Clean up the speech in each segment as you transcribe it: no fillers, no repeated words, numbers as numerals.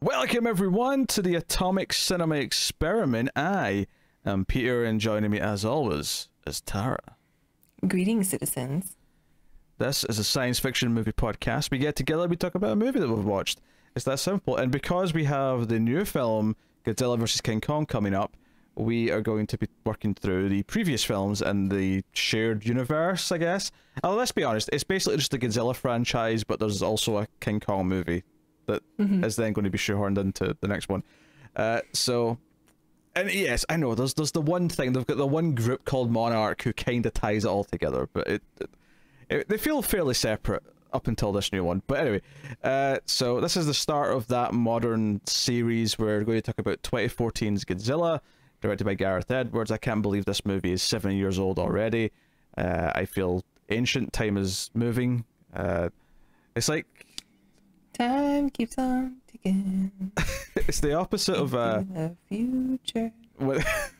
Welcome everyone to the Atomic Cinema Experiment. I am Peter, and joining me as always is Tara. Greetings, citizens. This is a science fiction movie podcast. We get together, we talk about a movie that we've watched. It's that simple. And because we have the new film, Godzilla vs. King Kong, coming up, we are going to be working through the previous films in the shared universe, I guess. Let's be honest, it's basically just the Godzilla franchise, but there's also a King Kong movie that is then going to be shoehorned into the next one. And yes, I know, there's the one thing, they've got the one group called Monarch who kind of ties it all together, but they feel fairly separate up until this new one. But anyway, so this is the start of that modern series. We're going to talk about 2014's Godzilla, directed by Gareth Edwards. I can't believe this movie is 7 years old already. I feel ancient, time is moving. It's like... Time keeps on ticking. It's the opposite of the future.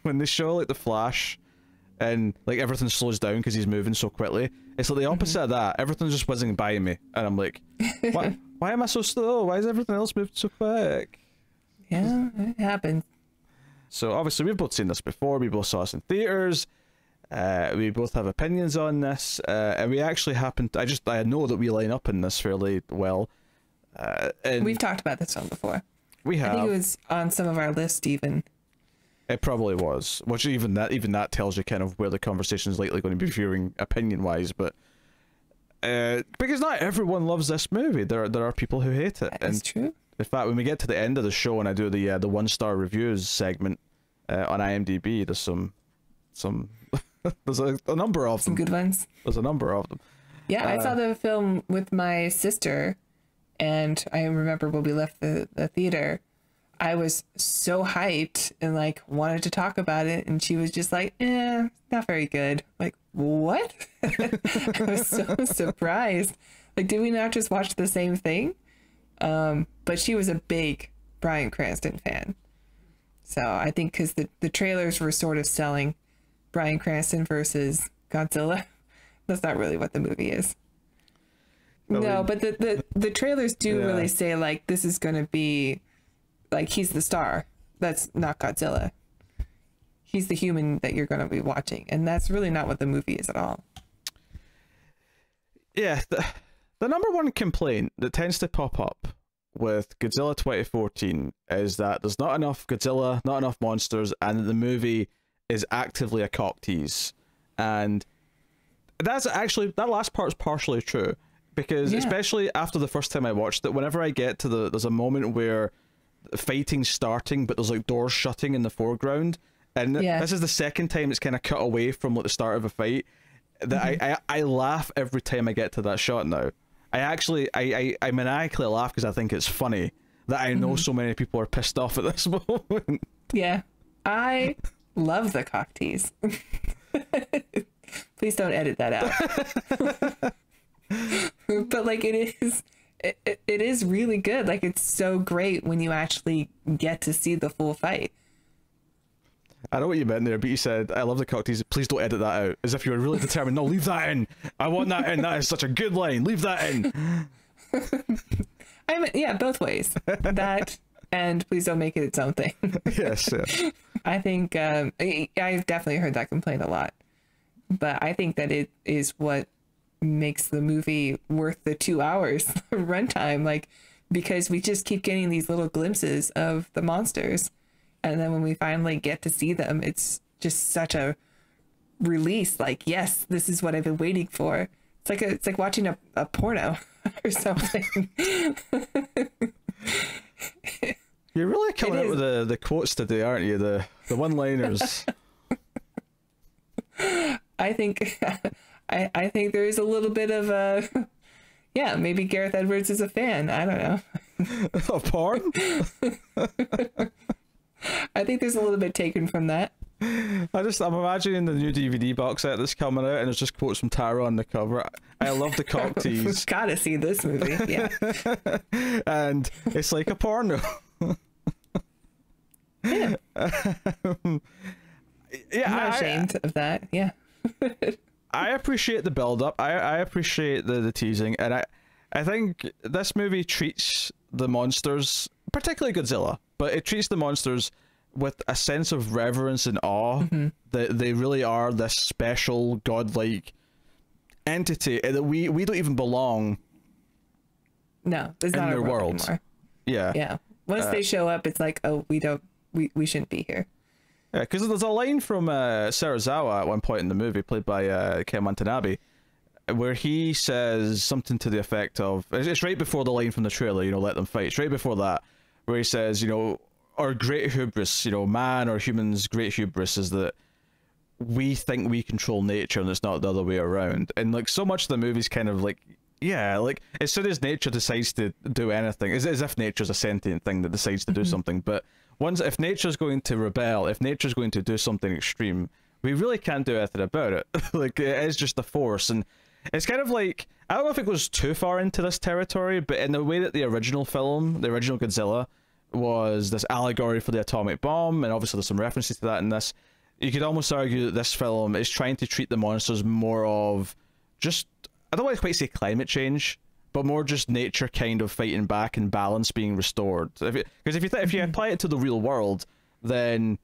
When they show like the Flash and like everything slows down because he's moving so quickly. It's like the opposite of that. Everything's just whizzing by me and I'm like, why am I so slow? Why is everything else moving so quick? Yeah, it happens. So obviously we've both seen this before. We both saw this in theaters. We both have opinions on this, and we actually happen to, I know that we line up in this fairly well. And we've talked about this one before. We have. I think it was on some of our list even. It probably was, which even that tells you kind of where the conversation is likely going to be veering opinion wise. But because not everyone loves this movie, there are people who hate it. That's true. In fact, when we get to the end of the show and I do the 1-star reviews segment on IMDb, there's some there's a number of them. Some good ones. There's a number of them. Yeah, I saw the film with my sister. And I remember when we left the theater, I was so hyped and like wanted to talk about it. And she was just like, not very good. Like, what? I was so surprised. Like, did we not just watch the same thing? But she was a big Bryan Cranston fan. So I think because the trailers were sort of selling Bryan Cranston versus Godzilla. That's not really what the movie is. No, but the trailers do really say like this is going to be like he's the star. That's not Godzilla. He's the human that you're going to be watching, and that's really not what the movie is at all. Yeah, the number one complaint that tends to pop up with Godzilla 2014 is that there's not enough Godzilla, not enough monsters, and the movie is actively a cock tease. And that's actually, that last part is partially true. Because especially after the first time I watched it, whenever I get to there's a moment where fighting's starting, but there's like doors shutting in the foreground, and this is the second time it's kind of cut away from like the start of a fight. That I laugh every time I get to that shot now. I maniacally laugh because I think it's funny that I know so many people are pissed off at this moment. Yeah, I love the cock tease. Please don't edit that out. But like it is really good. Like it's so great when you actually get to see the full fight. I know what you meant there, but you said I love the cock tease. Please don't edit that out, as if you were really determined. No, leave that in. I want that in. That is such a good line. Leave that in. I mean, yeah, both ways. That and please don't make it its own thing. Yes. Yeah. I think I've definitely heard that complaint a lot, but I think that it is what makes the movie worth the 2 hours runtime, like because we just keep getting these little glimpses of the monsters, and then when we finally get to see them, it's just such a release. Like, yes, this is what I've been waiting for. It's like watching a porno or something. You're really coming out with the quotes today, aren't you? The one-liners. I think I think there is a little bit of a, maybe Gareth Edwards is a fan. I don't know. Of porn? I think there's a little bit taken from that. I'm imagining the new DVD box set that's coming out and there's just quotes from Tara on the cover. I love the cock tease. We've got to see this movie, yeah. And it's like a porno. Yeah. I'm not ashamed of that, yeah. I appreciate the build-up. I appreciate the teasing, and I think this movie treats the monsters particularly Godzilla, but it treats the monsters with a sense of reverence and awe that they really are this special godlike entity that we don't even belong. No, there's not their a world world. Anymore. Yeah. Once they show up, it's like, oh, we shouldn't be here. Yeah, because there's a line from Serizawa at one point in the movie, played by Ken Watanabe, where he says something to the effect of, it's right before the line from the trailer, you know, let them fight. It's right before that, where he says, you know, our great hubris, you know, man or humans' great hubris is that we think we control nature and it's not the other way around. And like so much of the movie's kind of like, yeah, like as soon as nature decides to do anything, it's as if nature's a sentient thing that decides to do something. But if nature's going to rebel, if nature's going to do something extreme, we really can't do anything about it. Like it is just a force. And it's kind of like, I don't know if it goes too far into this territory, but in the way that the original film, the original Godzilla, was this allegory for the atomic bomb, and obviously there's some references to that in this, you could almost argue that this film is trying to treat the monsters more of just, I don't want to quite say climate change, but more just nature kind of fighting back and balance being restored. Because if you apply it to the real world, then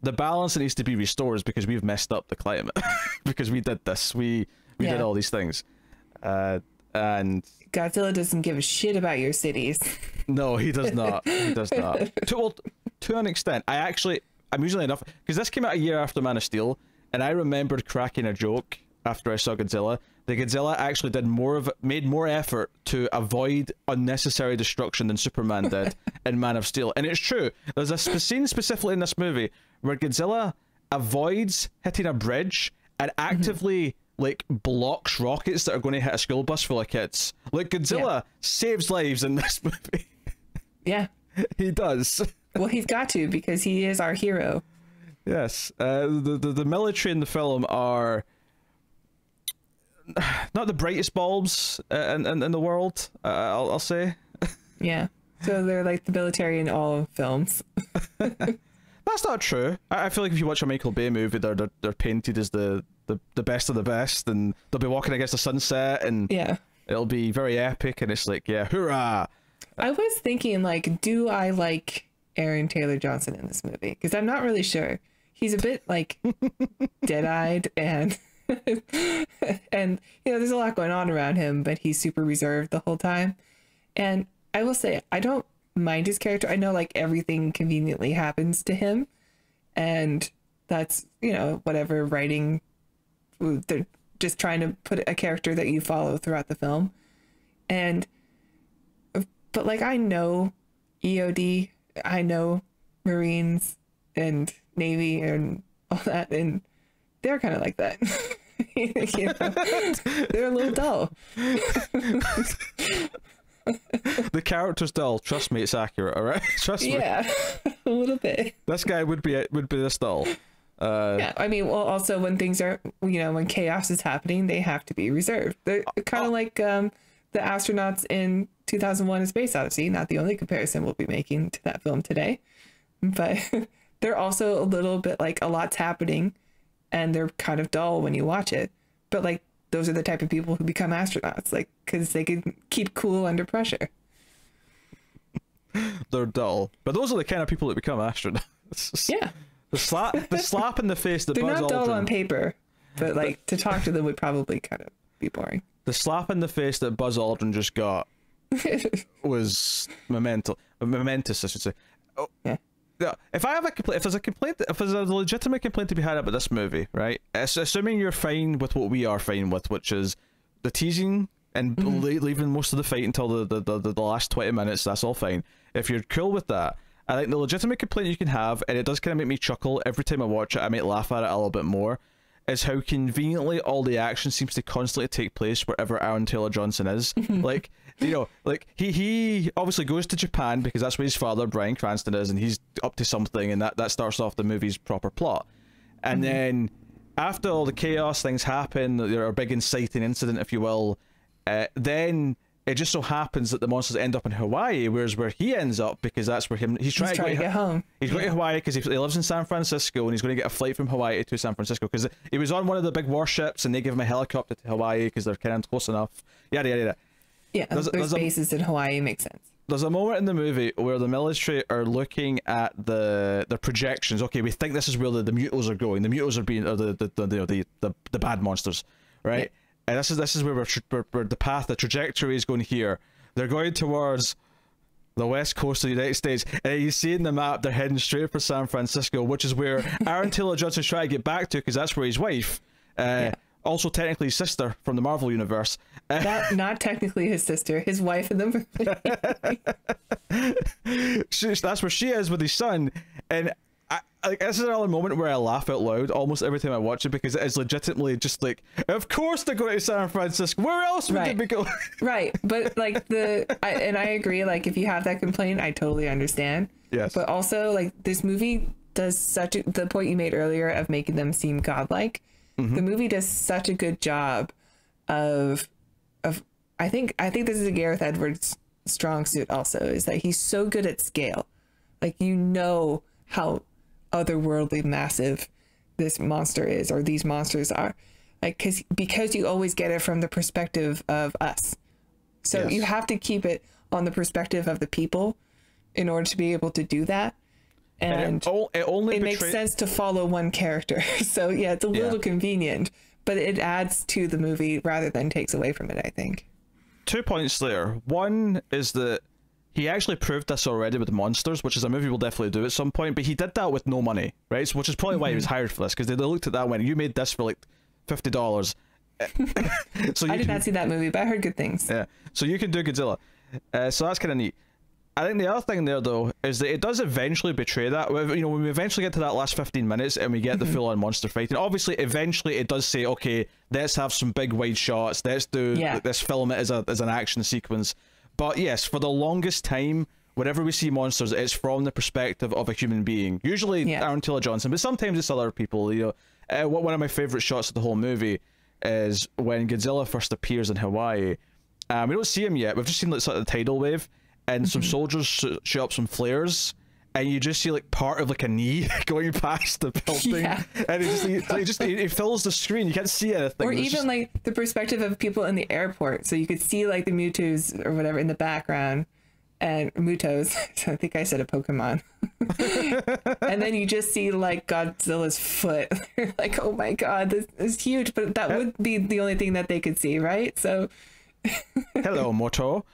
the balance that needs to be restored is because we've messed up the climate. Because we did this. We did all these things. And Godzilla doesn't give a shit about your cities. No, he does not. He does not. To an extent. I'm usually enough, because this came out a year after Man of Steel, and I remembered cracking a joke after I saw Godzilla. The Godzilla actually made more effort to avoid unnecessary destruction than Superman did in Man of Steel. And it's true. There's a scene specifically in this movie where Godzilla avoids hitting a bridge and actively like blocks rockets that are going to hit a school bus full of kids. Like Godzilla saves lives in this movie. Yeah. He does. Well, he's got to, because he is our hero. Yes. The military in the film are not the brightest bulbs in the world, I'll say. Yeah. So they're like the military in all films. That's not true. I feel like if you watch a Michael Bay movie, they're painted as the best of the best, and they'll be walking against the sunset, and it'll be very epic, and it's like, yeah, hoorah! I was thinking, like, do I like Aaron Taylor Johnson in this movie? Because I'm not really sure. He's a bit like dead-eyed, and and you know, there's a lot going on around him, but he's super reserved the whole time. And I will say, I don't mind his character. I know like everything conveniently happens to him, and that's, you know, whatever writing, they're just trying to put a character that you follow throughout the film. But like, I know EOD, I know Marines and Navy and all that, and they're kind of like that. You know? They're a little dull. The character's dull. Trust me, it's accurate. All right, trust me. Yeah, a little bit. This guy would be this dull. Yeah, I mean, well, also when things are, you know, when chaos is happening, they have to be reserved. They're kind of like the astronauts in 2001: A Space Odyssey. Not the only comparison we'll be making to that film today, but they're also a little bit like a lot's happening, and they're kind of dull when you watch it. But like, those are the type of people who become astronauts, like, because they can keep cool under pressure. They're dull, but those are the kind of people that become astronauts. Yeah. The slap in the face that they're Buzz not dull Aldrin, on paper, but like to talk to them would probably kind of be boring. The slap in the face that Buzz Aldrin just got was momentous, I should say. Oh, yeah. If I have a complaint, if there's a legitimate complaint to be had about this movie, right? Assuming you're fine with what we are fine with, which is the teasing and leaving most of the fight until the last 20 minutes, that's all fine. If you're cool with that, I think the legitimate complaint you can have, and it does kind of make me chuckle every time I watch it, I might laugh at it a little bit more, is how conveniently all the action seems to constantly take place wherever Aaron Taylor Johnson is. Like, you know, like he obviously goes to Japan because that's where his father, Bryan Cranston, is, and he's up to something, and that starts off the movie's proper plot. And then after all the chaos, things happen, there are a big inciting incident, if you will, then it just so happens that the monsters end up in Hawaii, whereas where he ends up, because that's where he's trying to get home. He's going to Hawaii because he lives in San Francisco, and he's going to get a flight from Hawaii to San Francisco because he was on one of the big warships, and they give him a helicopter to Hawaii because they're kind of close enough. Yada yada yada. Yeah, there's bases in Hawaii. Makes sense. there's a moment in the movie where the military are looking at the projections. Okay, we think this is where the mutos are going. The mutos are being the bad monsters, right? Yeah. And this is where we're the path, the trajectory is going here. They're going towards the west coast of the United States, and you see in the map they're heading straight for San Francisco, which is where Aaron Taylor Johnson's trying to get back to, because that's where his wife, also technically his sister from the Marvel universe. Not technically his sister, his wife in the movie. That's where she is with his son, and like, this is another moment where I laugh out loud almost every time I watch it, because it is legitimately just like, of course they're going to San Francisco. Where else would they be going? Right, but like I agree. Like, if you have that complaint, I totally understand. Yes. But also, like, this movie does the point you made earlier of making them seem godlike. Mm-hmm. The movie does such a good job of I think this is a Gareth Edwards strong suit also, is that he's so good at scale. Like, you know how otherworldly massive this monster is, or these monsters are, like, because you always get it from the perspective of us, so you have to keep it on the perspective of the people in order to be able to do that, and it makes sense to follow one character. So yeah, it's a little convenient, but it adds to the movie rather than takes away from it, I think. 2 points there. One is that he actually proved this already with Monsters, which is a movie we'll definitely do at some point, but he did that with no money, right? So, which is probably why he was hired for this, because they looked at that and went, you made this for like $50. So I did not see that movie, but I heard good things. Yeah, so you can do Godzilla. So that's kind of neat. I think the other thing there, though, is that it does eventually betray that. You know, when we eventually get to that last 15 minutes and we get the full-on monster fighting, obviously, eventually it does say, okay, let's have some big wide shots, let's do let's film it as an action sequence. But yes, for the longest time, whenever we see monsters, it's from the perspective of a human being. Usually Aaron Taylor Johnson, but sometimes it's other people. You know, one of my favorite shots of the whole movie is when Godzilla first appears in Hawaii. We don't see him yet. We've just seen like sort of the tidal wave, and some soldiers shoot up some flares, and you just see like part of like a knee going past the building, and it fills the screen. You can't see anything. Or even like the perspective of people in the airport, so you could see like the Mewtwo's or whatever in the background, and Mutos. I think I said a Pokemon. And then you just see like Godzilla's foot. Like, oh my god, this is huge. But that would be the only thing that they could see, right? So, hello, Moto.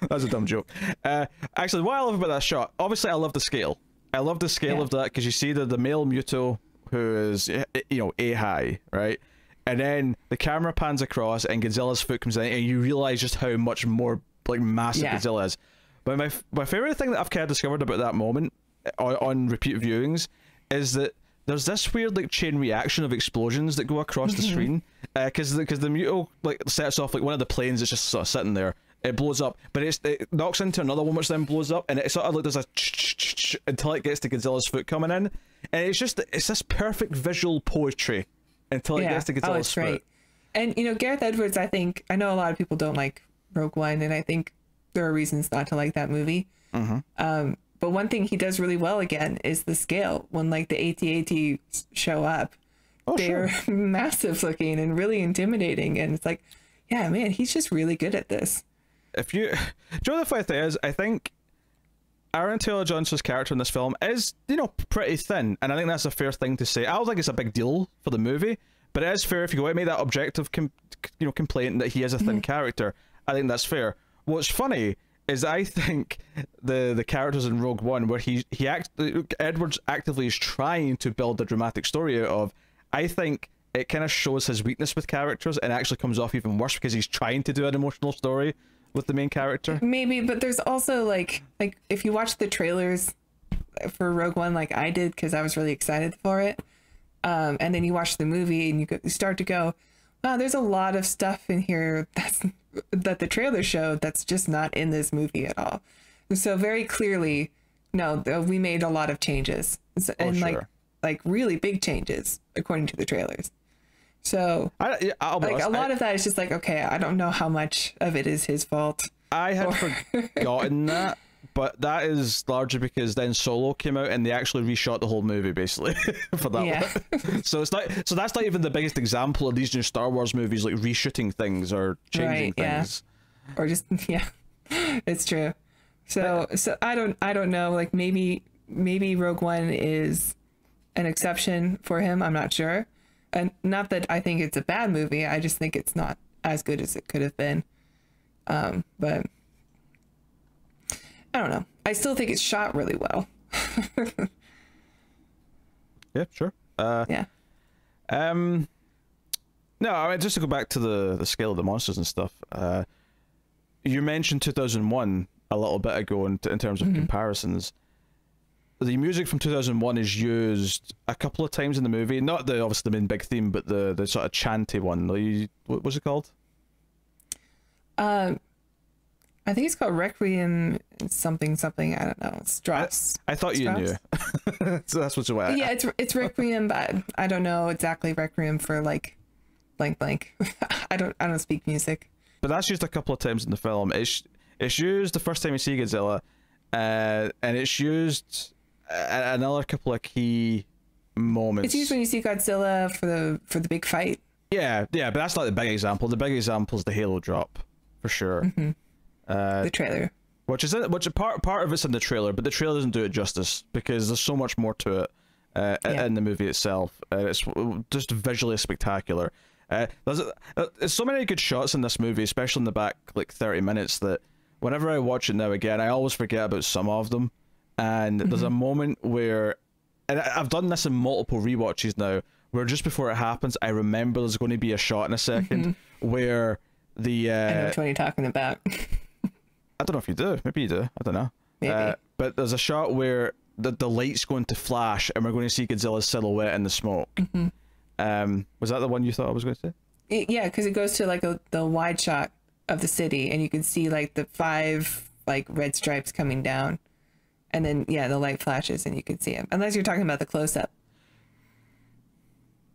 That's a dumb joke. Actually, what I love about that shot, obviously I love the scale. I love the scale of that, because you see the male Mewtwo, who is, you know, A-high, right? And then the camera pans across and Godzilla's foot comes in, and you realize just how much more like massive Godzilla is. But my favorite thing that I've kind of discovered about that moment on repeat viewings is that there's this weird like chain reaction of explosions that go across the screen, because the Mewtwo like sets off like one of the planes that's just sort of sitting there. It blows up, but it knocks into another one, which then blows up, and it sort of like does a until it gets to Godzilla's foot coming in, and it's this perfect visual poetry until it gets to Godzilla's foot. Right. And you know, Gareth Edwards, I know a lot of people don't like Rogue One, and I think there are reasons not to like that movie. But one thing he does really well again is the scale. When like the AT-AT show up, they're massive looking and really intimidating, and it's like, yeah, man, he's just really good at this. Do you know the funny thing is, I think Aaron Taylor Johnson's character in this film is, you know, pretty thin, and I think that's a fair thing to say. I don't think it's a big deal for the movie, but it is fair if you go out and make that objective complaint that he is a thin character. I think that's fair. What's funny is I think the characters in Rogue One, where Edwards actively is trying to build a dramatic story out of, I think it kind of shows his weakness with characters and actually comes off even worse because he's trying to do an emotional story with the main character. Maybe, but there's also like if you watch the trailers for Rogue One like I did, because I was really excited for it, and then you watch the movie and you start to go, wow, there's a lot of stuff in here that the trailer showed that's just not in this movie at all. So very clearly, no, we made a lot of changes, and like really big changes according to the trailers. So a lot of that is just like, okay, I don't know how much of it is his fault. I had forgotten that, but that is largely because then Solo came out and they actually reshot the whole movie basically for that one. So it's not, so that's not even the biggest example of these new Star Wars movies like reshooting things or changing things. Or just it's true. So I don't know, like maybe Rogue One is an exception for him, I'm not sure. And not that I think it's a bad movie, I just think it's not as good as it could have been. But I don't know. I still think it's shot really well. Yeah, sure. Yeah. No, I mean, just to go back to the scale of the monsters and stuff. You mentioned 2001 a little bit ago in terms of comparisons. The music from 2001 is used a couple of times in the movie. Not the obviously the main big theme, but the sort of chanty one. What was it called? I think it's called Requiem something. I don't know. Strauss. I thought you knew. So that's what's away. Yeah, it's Requiem, but I don't know exactly Requiem for like blank. I don't speak music. But that's used a couple of times in the film. It's used the first time you see Godzilla, and it's used another couple of key moments. It's used when you see Godzilla for the big fight. Yeah, but that's not the big example. The big example is the Halo drop, for sure. The trailer, which part of it's in the trailer, but the trailer doesn't do it justice because there's so much more to it in the movie itself. It's just visually spectacular. There's so many good shots in this movie, especially in the back like 30 minutes, that whenever I watch it now again, I always forget about some of them. And there's a moment where, and I've done this in multiple rewatches now, where just before it happens, I remember there's going to be a shot in a second where the I know which one you're talking about. I don't know if you do. Maybe you do. I don't know. Maybe. But there's a shot where the light's going to flash and we're going to see Godzilla's silhouette in the smoke. Was that the one you thought I was going to say? Yeah, because it goes to like the wide shot of the city, and you can see like the 5 like red stripes coming down, and then the light flashes and you can see him. Unless you're talking about the close up.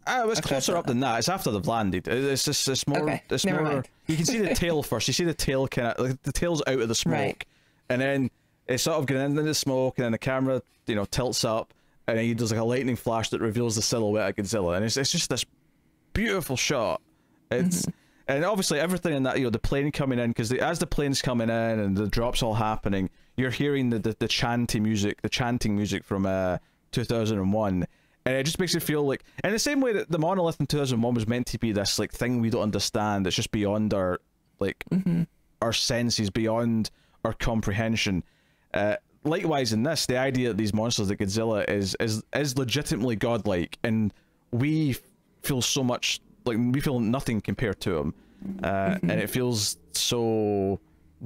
It was closer up than that. It's after they've landed. It's more. Okay, it's never more. mind. You can see the tail first. You see the tail kind of like the tail's out of the smoke, Right. and then it's sort of getting into the smoke, and then the camera tilts up, and then he does like a lightning flash that reveals the silhouette of Godzilla, and it's just this beautiful shot. It's and obviously everything in that, the plane coming in, because as the plane's coming in and the drops all happening, you're hearing the chanting music from 2001. And it just makes you feel like, in the same way that the monolith in 2001 was meant to be this like thing we don't understand, it's just beyond our our senses, beyond our comprehension. Likewise in this, the idea that these monsters, that Godzilla is legitimately godlike, and we feel so much like we feel nothing compared to him, and it feels so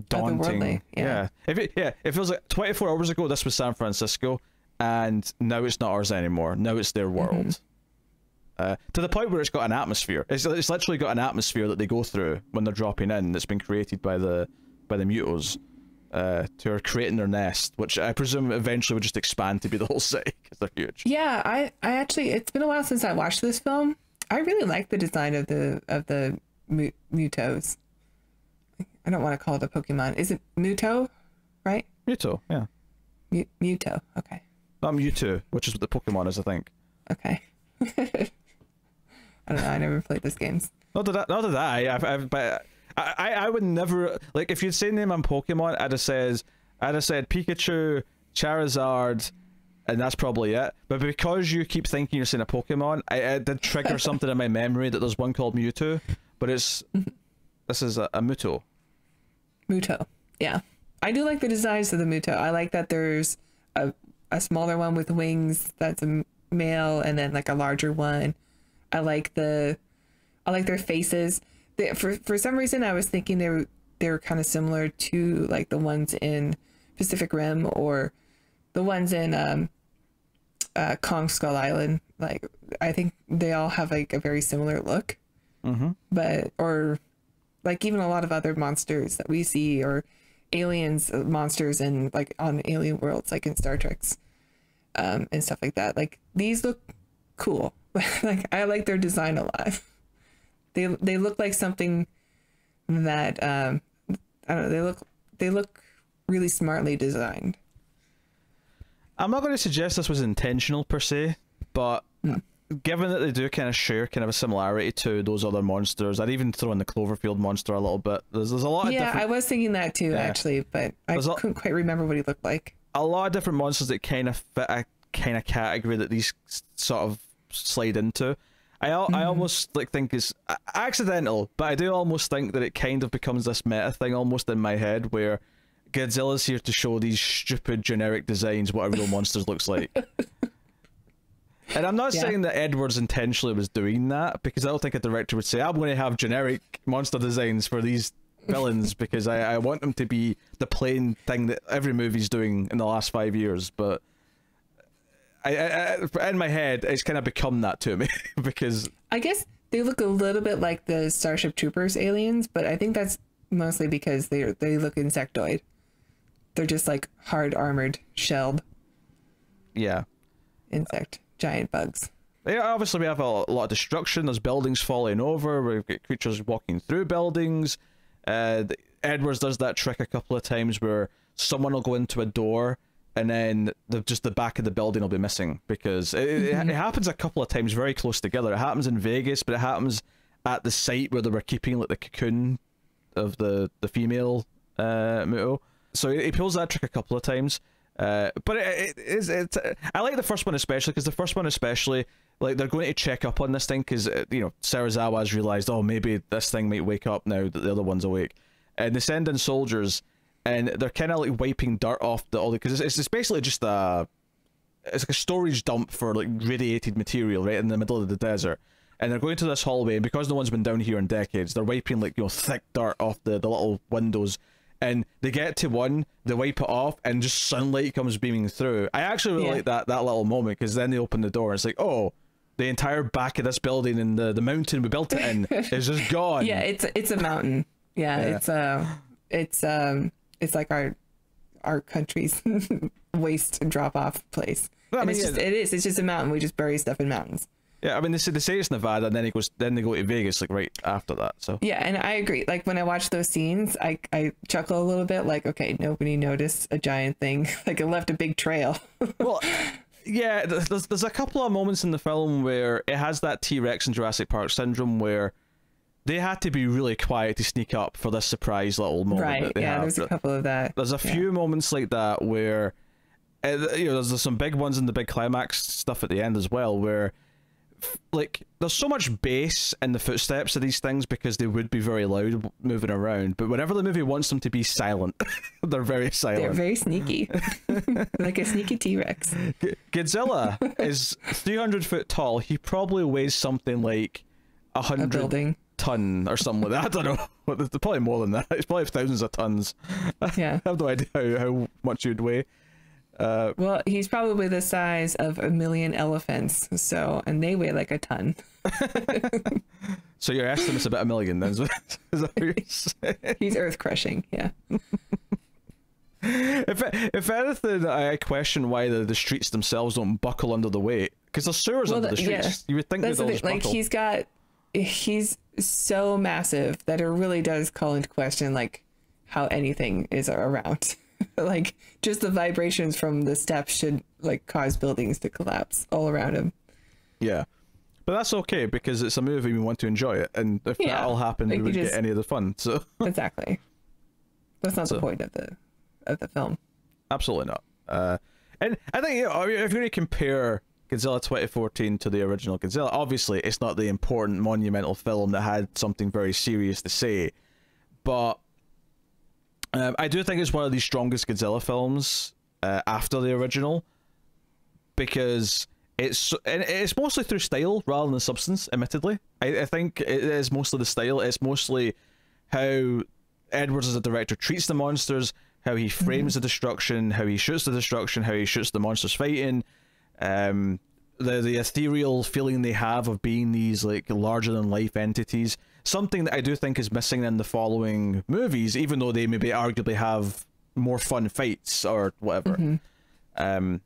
daunting. It feels like 24 hours ago this was San Francisco, and now it's not ours anymore. Now it's their world. To the point where it's got an atmosphere. It's literally got an atmosphere that they go through when they're dropping in, that's been created by the Mutos, who are creating their nest, which I presume eventually would just expand to be the whole city because they're huge. Yeah, I actually, it's been a while since I watched this film. I really like the design of the Mutos. I don't want to call it a Pokemon. Is it Muto? Right? Muto, yeah. Muto. Okay. Not Mewtwo, which is what the Pokemon is, I think. Okay. I don't know. I never played those games. Not that I would never, like, if you'd say name on Pokemon, I'd have said Pikachu, Charizard, and that's probably it. But because you keep thinking you're saying a Pokemon, I did trigger something in my memory that there's one called Mewtwo, but this is a Muto. Muto. Yeah. I do like the designs of the Muto. I like that there's a smaller one with wings that's a male, and then like a larger one. I like their faces. For some reason I was thinking they were kind of similar to like the ones in Pacific Rim or the ones in Kong Skull Island. Like I think they all have like a very similar look. But or like even a lot of other monsters that we see, or aliens, monsters in like on alien worlds, like in Star Trek's and stuff like that. Like these look cool. Like I like their design a lot. They look like something that I don't know, they look really smartly designed. I'm not going to suggest this was intentional per se, but given that they do kind of share kind of a similarity to those other monsters, I'd even throw in the Cloverfield monster a little bit. There's a lot of different... I was thinking that too, actually, but I couldn't quite remember what he looked like. A lot of different monsters that kind of fit a kind of category that these sort of slide into. I almost like think it's accidental, but I do almost think that it kind of becomes this meta thing almost in my head where Godzilla's here to show these stupid generic designs what a real monster looks like. And I'm not saying that Edwards intentionally was doing that, because I don't think a director would say, I'm going to have generic monster designs for these villains because I want them to be the plain thing that every movie's doing in the last 5 years. But I in my head, it's kind of become that to me because... I guess they look a little bit like the Starship Troopers aliens, but I think that's mostly because they look insectoid. They're just like hard armored, shelled. Yeah. Insect. Giant bugs. Yeah, obviously we have a lot of destruction. There's buildings falling over. We've got creatures walking through buildings. Edwards does that trick a couple of times where someone will go into a door and then just the back of the building will be missing because it happens a couple of times very close together. It happens in Vegas, but it happens at the site where they were keeping like the cocoon of the female Muto. So he pulls that trick a couple of times. But I like the first one especially because the first one especially, like, they're going to check up on this thing because you know, Serizawa's realized, oh, maybe this thing might wake up now that the other one's awake, and they send in soldiers and they're kind of like wiping dirt off all the, because it's basically just it's like a storage dump for like radiated material right in the middle of the desert, and they're going to this hallway, and because no one's been down here in decades, they're wiping like, you know, thick dirt off the little windows. And they get to one, they wipe it off, and just sunlight comes beaming through. I actually really like that little moment, because then they open the door, and it's like, oh, the entire back of this building and the mountain we built it in is just gone. Yeah, it's a mountain. Yeah. It's like our country's waste and drop off place. Well, and it's just a mountain. We just bury stuff in mountains. Yeah, I mean, they say it's Nevada, and then they go to Vegas like right after that. So yeah, and I agree. Like when I watch those scenes, I chuckle a little bit. Like, okay, nobody noticed a giant thing. Like it left a big trail. Well, yeah, there's a couple of moments in the film where it has that T-Rex and Jurassic Park syndrome where they had to be really quiet to sneak up for this surprise little moment. Right. That they have. There's a couple of that. There's a few moments like that where, you know, there's some big ones in the big climax stuff at the end as well where, like, there's so much bass in the footsteps of these things because they would be very loud moving around, but whenever the movie wants them to be silent, they're very silent. They're very sneaky. Like a sneaky T-Rex. Godzilla is 300 foot tall. He probably weighs something like 100 ton or something like that. I don't know. Probably more than that. It's probably thousands of tons. Yeah. I have no idea how much you'd weigh. Well, he's probably the size of 1 million elephants, so, and they weigh like a ton. So your estimate's about 1 million then? Is that what you're saying? He's earth crushing, yeah. If anything, I question why the streets themselves don't buckle under the weight, because there's sewers under the streets. Yeah. You would think they'd all just buckle. Like he's so massive that it really does call into question like how anything is around. Like just the vibrations from the steps should like cause buildings to collapse all around him. Yeah, but that's okay because it's a movie, we want to enjoy it, and if that all happened, like, we wouldn't get any of the fun. So exactly, that's not the point of the film. Absolutely not. And I think, you know, if you're going to compare Godzilla 2014 to the original Godzilla, obviously it's not the important monumental film that had something very serious to say, but I do think it's one of the strongest Godzilla films after the original, because it's mostly through style rather than substance, admittedly. I think it is mostly the style. It's mostly how Edwards as a director treats the monsters, how he frames the destruction, how he shoots the destruction, how he shoots the monsters fighting, the ethereal feeling they have of being these like larger than life entities. Something that I do think is missing in the following movies, even though they maybe arguably have more fun fights or whatever. And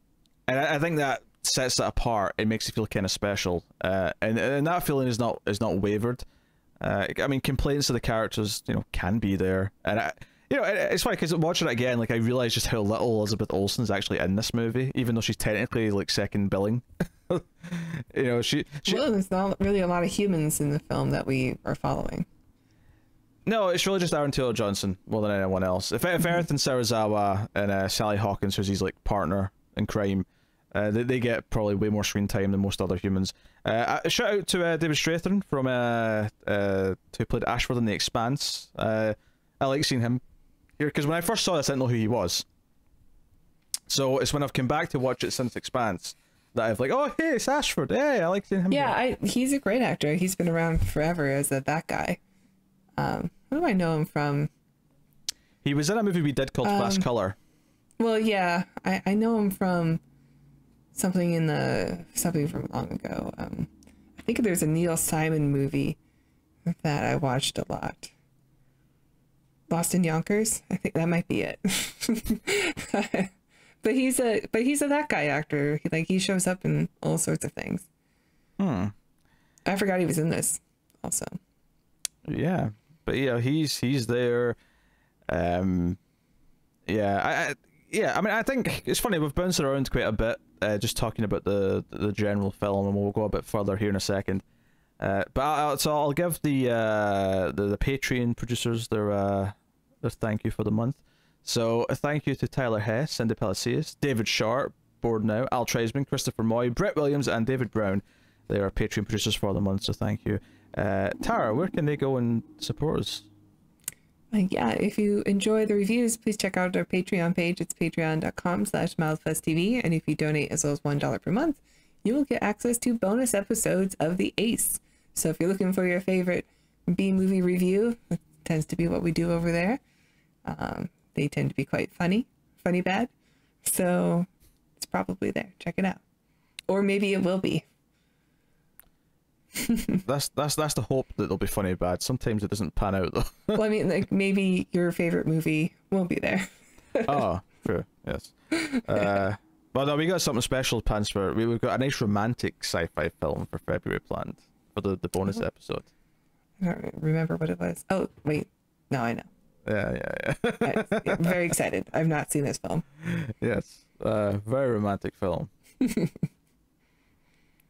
I think that sets it apart. It makes it feel kind of special, and that feeling is not wavered. I mean, complaints of the characters, you know, can be there, and You know, it's funny because watching it again, like I realized just how little Elizabeth Olsen's actually in this movie, even though she's technically like second billing. You know, she well, there's not really a lot of humans in the film that we are following. No, it's really just Aaron Taylor Johnson more than anyone else. If anything, Sarazawa and Sally Hawkins, who's his like partner in crime, they get probably way more screen time than most other humans. Shout out to David Strathairn from who played Ashford in The Expanse. I like seeing him here because when I first saw this, I didn't know who he was. So it's when I've come back to watch it since Expanse that I've like, oh hey, it's Ashford. Hey, I like seeing him. Yeah, he's a great actor. He's been around forever as that guy. Who do I know him from? He was in a movie we did called Fast Color. Well, yeah, I know him from something from long ago. I think there's a Neil Simon movie that I watched a lot. Lost in Yonkers. I think that might be it. But he's a that guy actor. He shows up in all sorts of things. I forgot he was in this also. Yeah. But yeah, he's there. I mean, I think it's funny, we've bounced around quite a bit, just talking about the general film, and we'll go a bit further here in a second. But I'll give the Patreon producers their thank you for the month. So a thank you to Tyler Hess, Cindy Palacios, David Sharp, Board Now, Al Treisman, Christopher Moy, Brett Williams, and David Brown. They are Patreon producers for the month, so thank you. Tara, where can they go and support us? Yeah, if you enjoy the reviews, please check out our Patreon page. It's patreon.com/MilesFestTV. And if you donate as low as $1 per month, you will get access to bonus episodes of The Ace. So if you're looking for your favorite B-movie review, it tends to be what we do over there. They tend to be quite funny bad. So it's probably there. Check it out. Or maybe it will be. that's the hope that they'll be funny bad. Sometimes it doesn't pan out though. Well, I mean, like maybe your favorite movie won't be there. Oh, true. Yes. But no, we got something special planned for. We've got a nice romantic sci-fi film for February planned for the bonus episode. I don't remember what it was. Oh wait, no, I know. Yeah. I'm very excited. I've not seen this film. Yes, very romantic film. The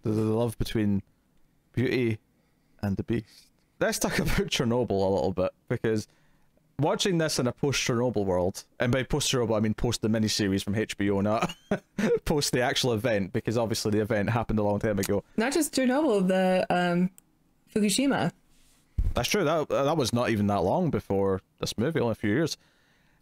love between Beauty and the Beast. Let's talk about Chernobyl a little bit, because watching this in a post-Chernobyl world, and by post-Chernobyl I mean post the miniseries from HBO, not post the actual event, because obviously the event happened a long time ago. Not just Chernobyl, the Fukushima. That's true. That was not even that long before this movie, only a few years.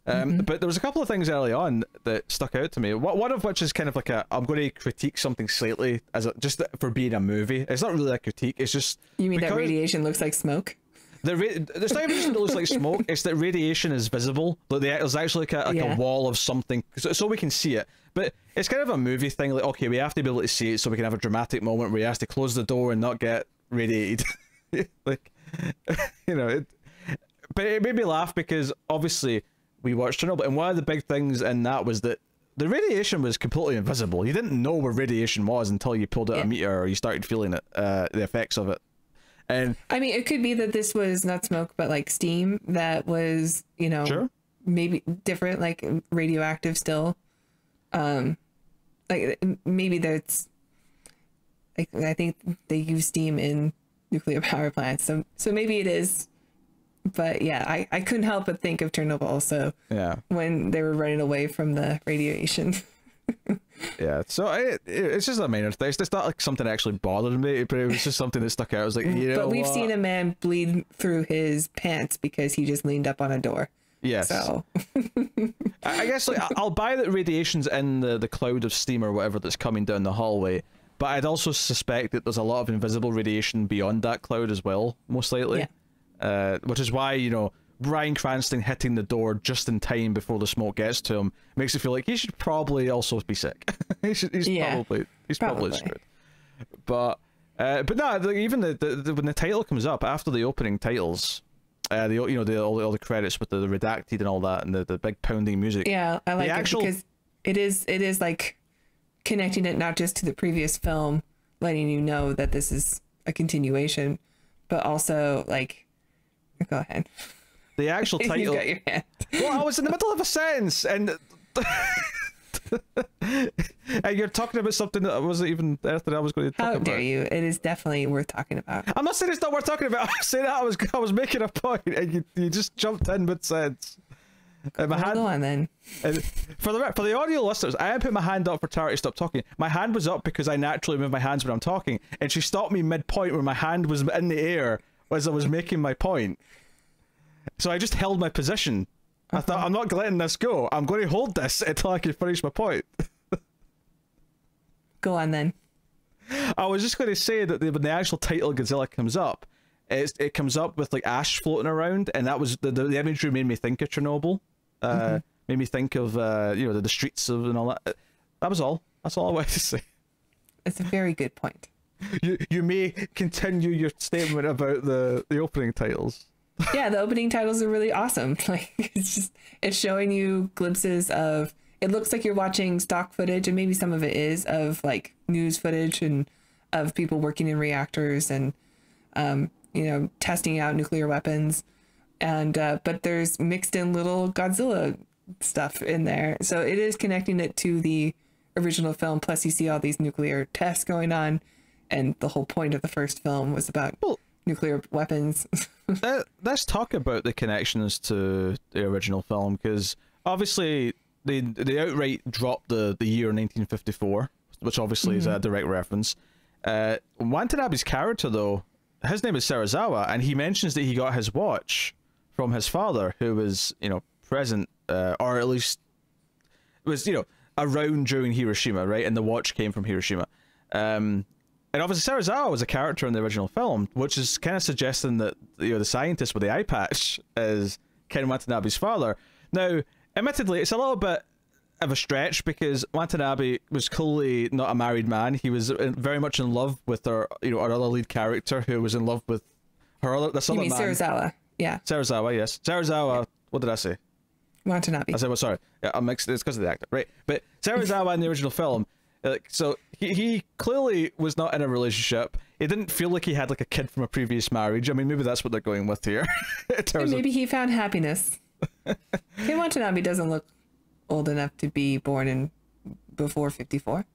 But there was a couple of things early on that stuck out to me. One of which is kind of like I'm going to critique something slightly just for being a movie. It's not really a critique. It's just you mean that radiation looks like smoke. It's not even just that it looks like smoke. It's that radiation is visible. Like there's actually like a wall of something, so we can see it. But it's kind of a movie thing. Like, okay, we have to be able to see it, so we can have a dramatic moment where you have to close the door and not get radiated. Like, you know, but it made me laugh because obviously we watched Chernobyl, and one of the big things in that was that the radiation was completely invisible. You didn't know where radiation was until you pulled out a meter or you started feeling it, the effects of it. And I mean, it could be that this was not smoke, but like steam that was, you know, sure, maybe different, like radioactive still. Like maybe that's like, I think they use steam in nuclear power plants, so maybe it is. But yeah, I couldn't help but think of Chernobyl also. Yeah. When they were running away from the radiation. Yeah, so it's just a minor thing. It's not like something that actually bothered me, but it was just something that stuck out. I was like, you know, but we've seen a man bleed through his pants because he just leaned up on a door. Yes. So I guess like I'll buy that radiation's in the cloud of steam or whatever that's coming down the hallway, but I'd also suspect that there's a lot of invisible radiation beyond that cloud as well, most likely. Yeah. Which is why, you know, Bryan Cranston hitting the door just in time before the smoke gets to him makes it feel like he should probably also be sick. he's probably screwed. But no, even when the title comes up after the opening titles, all the credits with the redacted and all that, and the big pounding music. Yeah, I like it because it is like connecting it not just to the previous film, letting you know that this is a continuation, but also like, go ahead. the actual title. You got your hand. Well, I was in the middle of a sentence, and and you're talking about something that wasn't even anything I was going to talk about. How dare you? It is definitely worth talking about. I'm not saying it's not worth talking about. I'm saying that I was making a point, and you just jumped in mid-sentence. And my hand, go on then. And for the audio listeners, I had put my hand up for Tara to stop talking. My hand was up because I naturally move my hands when I'm talking, and she stopped me mid-point where my hand was in the air as I was making my point. So I just held my position. I thought, I'm not letting this go. I'm going to hold this until I can finish my point. Go on then. I was just going to say that when the actual title Godzilla comes up, it comes up with like ash floating around, and that was the imagery made me think of Chernobyl. Made me think of the streets of and all that. That was all. That's all I wanted to say. It's a very good point. You may continue your statement about the opening titles. Yeah, the opening titles are really awesome. Like it's showing you glimpses of. It looks like you're watching stock footage, and maybe some of it is of like news footage and of people working in reactors and testing out nuclear weapons. And but there's mixed in little Godzilla stuff in there, so it is connecting it to the original film. Plus, you see all these nuclear tests going on, and the whole point of the first film was about nuclear weapons. Let's talk about the connections to the original film, because obviously they outright dropped the year 1954, which obviously is a direct reference. Watanabe's character, though, his name is Serizawa, and he mentions that he got his watch from his father, who was, present, or at least was, around during Hiroshima, right? And the watch came from Hiroshima. And obviously Serizawa was a character in the original film, which is kind of suggesting that, the scientist with the eye patch is Ken Watanabe's father. Now, admittedly, it's a little bit of a stretch, because Watanabe was clearly not a married man. He was very much in love with our other lead character, who was in love with this other man. Serizawa? Yeah. Serizawa, yes. Serizawa, what did I say? Watanabe. I said, well, sorry. Yeah, I'm mixed. It's because of the actor, right? But Serizawa in the original film, so he clearly was not in a relationship. It didn't feel like he had like a kid from a previous marriage. I mean, maybe that's what they're going with here. Maybe he found happiness. Ken Watanabe doesn't look old enough to be born in before 54.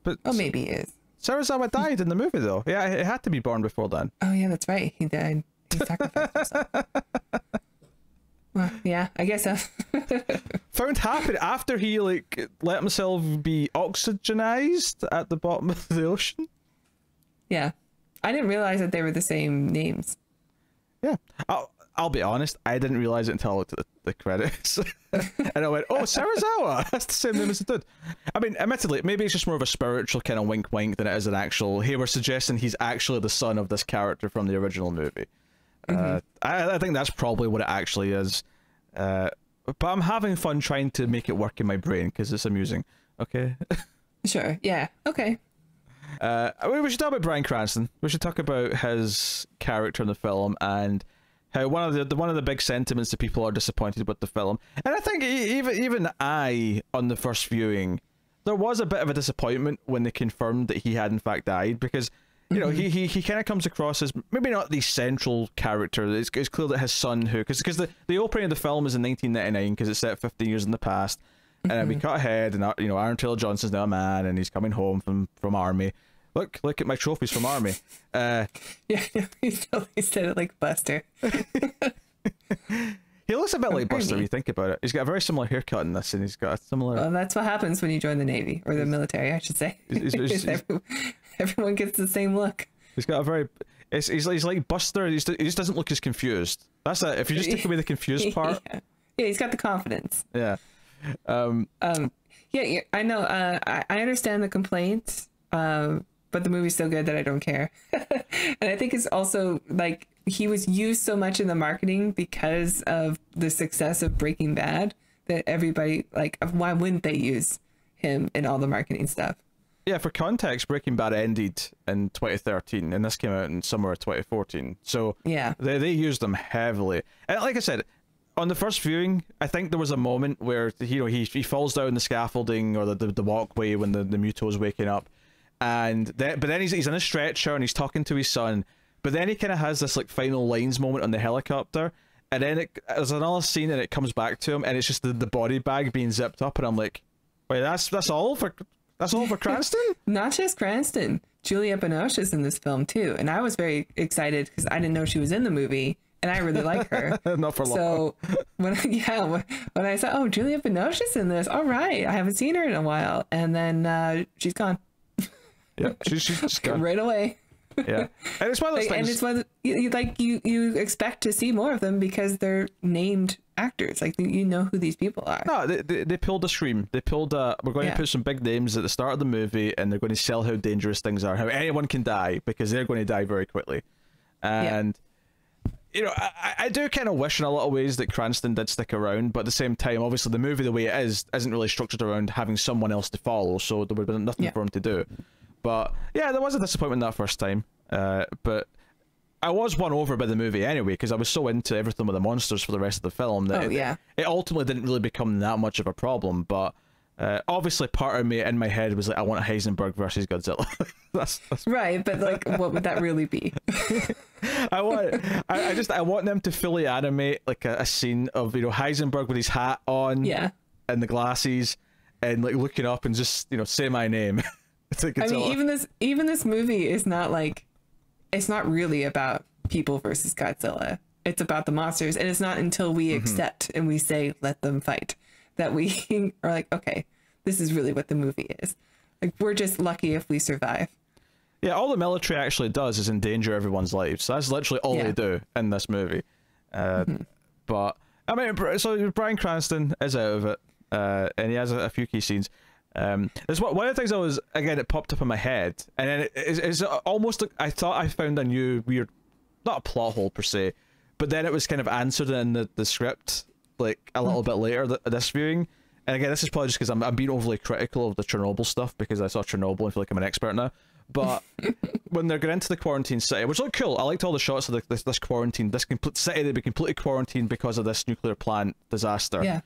But maybe he is. Serizawa died in the movie, though. Yeah, it had to be born before then. Oh yeah, that's right. He died. He sacrificed himself. Well, yeah, I guess so. Found happy after he let himself be oxygenized at the bottom of the ocean. Yeah, I didn't realize that they were the same names. Yeah, I'll be honest, I didn't realize it until I looked at the credits. And I went, oh, Serizawa! That's the same name as the dude. I mean, admittedly, maybe it's just more of a spiritual kind of wink-wink than it is an actual, hey, we're suggesting he's actually the son of this character from the original movie. I think that's probably what it actually is. But I'm having fun trying to make it work in my brain, because it's amusing. Okay? Sure, yeah, okay. We should talk about Bryan Cranston. We should talk about his character in the film, and how one of the big sentiments that people are disappointed with the film. And I think even I, on the first viewing, there was a bit of a disappointment when they confirmed that he had in fact died, because he kind of comes across as maybe not the central character. It's clear that his son, because the opening of the film is in 1999, because it's set 15 years in the past, and we cut ahead, and Aaron Taylor Johnson's now a man, and he's coming home from army. Look at my trophies from army. Yeah, he totally said it like Buster. He looks a bit like Buster when you think about it. He's got a very similar haircut in this, and he's got a similar... Well, that's what happens when you join the Navy, or the military, I should say. Everyone gets the same look. He's got a very... He's like Buster, he just doesn't look as confused. That's it. If you just take away the confused part... Yeah, he's got the confidence. Yeah. Yeah, I know. I understand the complaints, but the movie's so good that I don't care. And I think it's also like he was used so much in the marketing because of the success of Breaking Bad that everybody, like, why wouldn't they use him in all the marketing stuff? Yeah, for context, Breaking Bad ended in 2013, and this came out in summer of 2014. So yeah, they used them heavily. And like I said, on the first viewing, I think there was a moment where he falls down the scaffolding or the walkway when the Muto's waking up, but then he's in a stretcher and he's talking to his son. But then he kind of has this like final lines moment on the helicopter, and then there's another scene and it comes back to him, and it's just the body bag being zipped up, and I'm like, wait, that's all for Cranston? Not just Cranston. Juliette Binoche is in this film too, and I was very excited because I didn't know she was in the movie, and I really like her. Not for long. So when I saw, oh, Juliette Binoche is in this, all right, I haven't seen her in a while, and then she's gone. Yeah, she's just gone right away. Yeah, and it's one of those things. And it's one you expect to see more of them because they're named actors. Like, you know who these people are. No, they pulled a Scream. They pulled we're going to put some big names at the start of the movie, and they're going to sell how dangerous things are, how anyone can die, because they're going to die very quickly. And you know, I do kind of wish in a lot of ways that Cranston did stick around, but at the same time, obviously the movie the way it is isn't really structured around having someone else to follow, so there would have been nothing for him to do. But yeah, there was a disappointment that first time. But I was won over by the movie anyway, because I was so into everything with the monsters for the rest of the film that it ultimately didn't really become that much of a problem. But obviously part of me in my head was like, I want Heisenberg versus Godzilla. that's right, but like, what would that really be? I want them to fully animate like a scene of, you know, Heisenberg with his hat on and the glasses and like looking up and just, you know, say my name. I mean, even this movie is not like, it's not really about people versus Godzilla. It's about the monsters, and it's not until we accept and we say let them fight that we are like, okay, this is really what the movie is. Like, we're just lucky if we survive. Yeah, all the military actually does is endanger everyone's lives. That's literally all they do in this movie. But I mean, so Bryan Cranston is out of it, and he has a few key scenes. There's one of the things I was, again, it popped up in my head, and then it's almost like I thought I found a new weird, not a plot hole per se, but then it was kind of answered in the script like a little bit later this viewing. And again, this is probably just because I'm being overly critical of the Chernobyl stuff because I saw Chernobyl and feel like I'm an expert now. But when they're going into the quarantine city, which looked cool, I liked all the shots of this quarantine, this complete city that be completely quarantined because of this nuclear plant disaster. Yeah.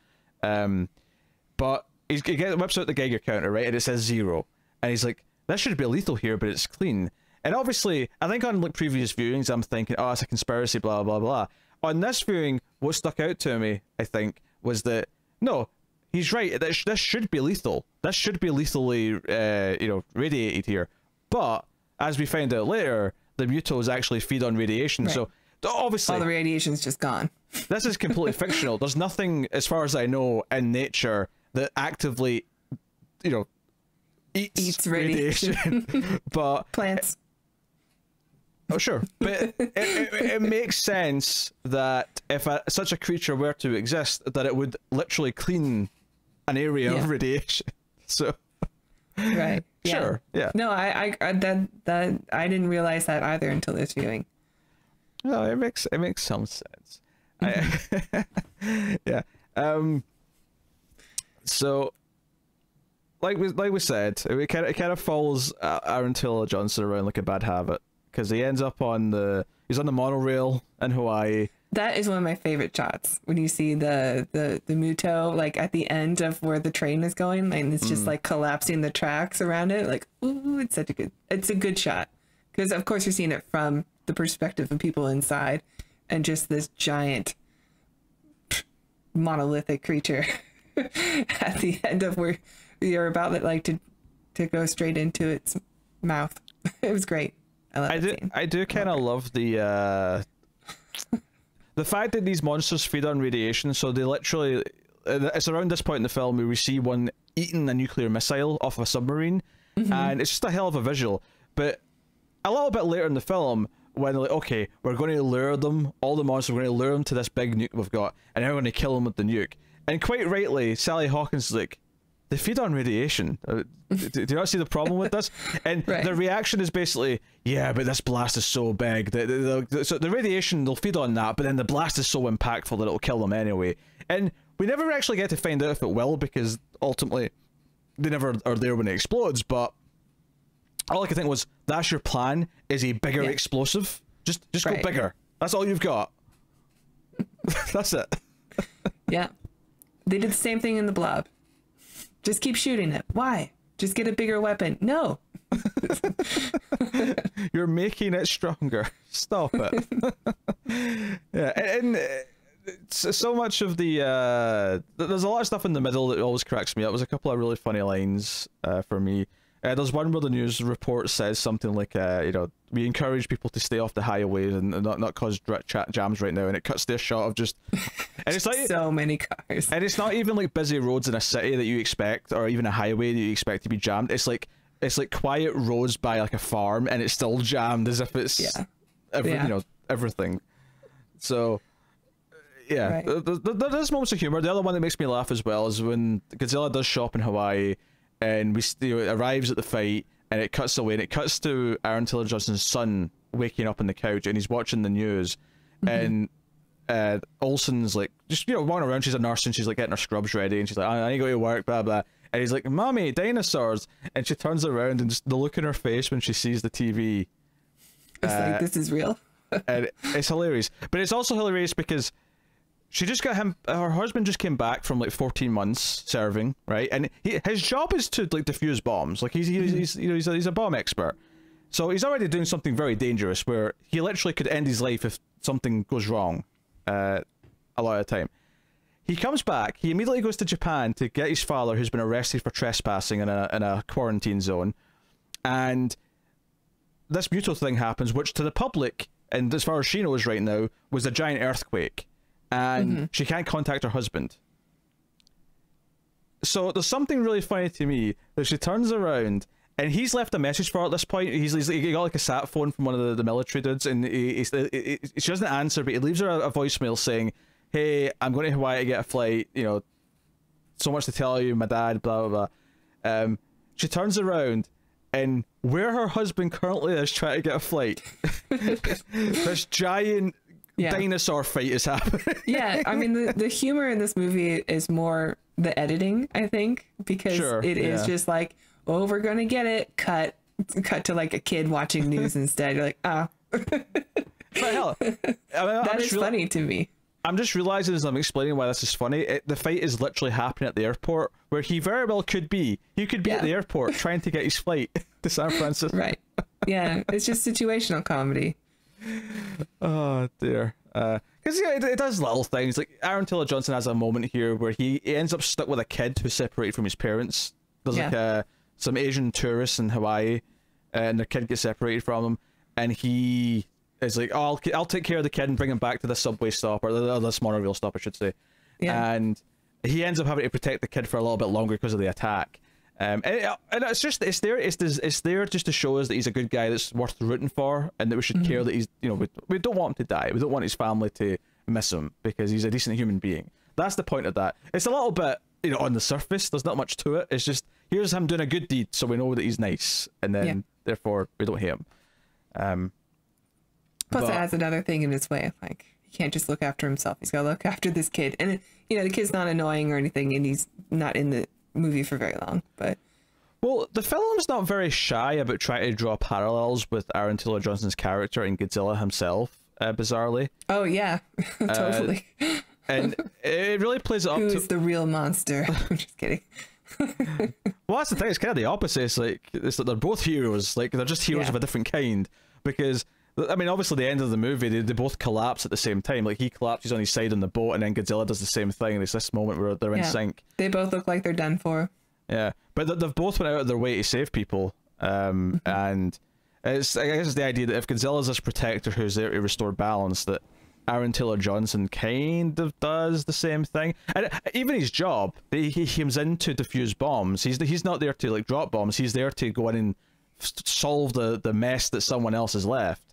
But he whips out the Geiger counter, right, and it says 0, and he's like, "That should be lethal here, but it's clean." And obviously, I think on like previous viewings, I'm thinking, "Oh, it's a conspiracy, blah blah blah." On this viewing, what stuck out to me, I think, was that no, he's right. This should be lethal. This should be lethally, you know, radiated here. But as we find out later, the mutos actually feed on radiation, so obviously all the radiation's just gone. This is completely fictional. There's nothing, as far as I know, in nature that actively, you know, eats radiation. But plants. Oh, sure. But it makes sense that if such a creature were to exist, that it would literally clean an area of radiation. So, right. Sure. Yeah. No, I didn't realize that either until this viewing. No, it makes some sense. Yeah. So, like we said, it kind of follows Aaron Taylor Johnson around like a bad habit, because he ends up he's on the monorail in Hawaii. That is one of my favorite shots, when you see the Muto like at the end of where the train is going, and it's just like collapsing the tracks around it. Like, ooh, it's a good shot, because of course you're seeing it from the perspective of people inside, and just this giant monolithic creature at the end of where you're about to go straight into its mouth. It was great. I do kind of love the fact that these monsters feed on radiation, so they literally, it's around this point in the film where we see one eating a nuclear missile off a submarine, and it's just a hell of a visual. But a little bit later in the film, when they're like, okay, we're going to lure them, all the monsters, we're going to lure them to this big nuke we've got, and then we're going to kill them with the nuke. And quite rightly, Sally Hawkins is like, they feed on radiation. Do you not see the problem with this? And the reaction is basically, yeah, but this blast is so big. So the radiation, they'll feed on that, but then the blast is so impactful that it'll kill them anyway. And we never actually get to find out if it will, because ultimately they never are there when it explodes. But all I could think was, that's your plan, is a bigger explosive. Just go bigger. That's all you've got. That's it. Yeah. They did the same thing in The Blob. Just keep shooting it. Why? Just get a bigger weapon. No. You're making it stronger. Stop it. Yeah, and it's so much of the there's a lot of stuff in the middle that always cracks me up. There's a couple of really funny lines for me. There's one where the news report says something like, you know, we encourage people to stay off the highways and not cause jams right now, and it cuts to a shot of just, and it's like so many cars, and it's not even like busy roads in a city that you expect, or even a highway that you expect to be jammed. It's like quiet roads by like a farm, and it's still jammed as if it's you know, everything. So yeah, right. there's moments of humor. The other one that makes me laugh as well is when Godzilla does shop in Hawaii, and it arrives at the fight, and it cuts away, and it cuts to Aaron Taylor Johnson's son waking up on the couch, and he's watching the news, and Olsen's like, just, you know, walking around. She's a nurse, and she's like getting her scrubs ready, and she's like, I need to go to work, blah blah. And he's like, "Mommy, dinosaurs!" And she turns around, and just the look in her face when she sees the TV, it's like, this is real. and it's hilarious. But it's also hilarious because she just got him. Her husband just came back from like 14 months serving, right? And his job is to like defuse bombs. Like he's a bomb expert. So he's already doing something very dangerous, where he literally could end his life if something goes wrong. A lot of the time, he comes back. He immediately goes to Japan to get his father, who's been arrested for trespassing in a quarantine zone, and this Muto thing happens, which to the public, and as far as she knows right now, was a giant earthquake. And she can't contact her husband. So there's something really funny to me that she turns around, and he's left a message for her at this point. He got like a sat phone from one of the military dudes, and she doesn't answer, but he leaves her a voicemail saying, "Hey, I'm going to Hawaii to get a flight, you know, so much to tell you, my dad, blah blah blah." She turns around, and where her husband currently is trying to get a flight, this giant dinosaur fight is happening. Yeah, I mean, the humor in this movie is more the editing, I think, because it is just like, oh, we're gonna get it, cut to like a kid watching news instead. You're like, oh. But hell, I mean, that is funny to me. I'm just realizing as I'm explaining why this is funny, the fight is literally happening at the airport, where he very well could be. He could be at the airport trying to get his flight to San Francisco. Right. Yeah, it's just situational comedy. Oh dear. Because it does little things. Like Aaron Taylor Johnson has a moment here where he ends up stuck with a kid who's separated from his parents. There's like some Asian tourists in Hawaii, and their kid gets separated from him, and he is like, "Oh, I'll take care of the kid and bring him back to the subway stop, or the monorail stop, I should say." Yeah. And he ends up having to protect the kid for a little bit longer because of the attack. And it's just it's there just to show us that he's a good guy that's worth rooting for, and that we should care that he's, you know, we don't want him to die. We don't want his family to miss him because he's a decent human being. That's the point of that. It's a little bit, you know, on the surface. There's not much to it. It's just, here's him doing a good deed, so we know that he's nice, and then therefore we don't hate him. Plus, it adds another thing in his way. Like, he can't just look after himself. He's got to look after this kid, and you know, the kid's not annoying or anything, and he's not in the movie for very long. But well, the film's not very shy about trying to draw parallels with Aaron Taylor Johnson's character and Godzilla himself, bizarrely. Oh yeah, totally. And it really plays it up. Who's the real monster? I'm just kidding. Well, that's the thing. It's kind of the opposite. It's like they're both heroes. Like, they're just heroes of a different kind. Because I mean, obviously, the end of the movie, they both collapse at the same time. Like, he collapses on his side on the boat, and then Godzilla does the same thing. And it's this moment where they're in sync. They both look like they're done for. Yeah, but they've both went out of their way to save people. And I guess it's the idea that if Godzilla's this protector who's there to restore balance, that Aaron Taylor Johnson kind of does the same thing. And even his job, he comes in to defuse bombs. He's not there to like drop bombs. He's there to go in and solve the mess that someone else has left.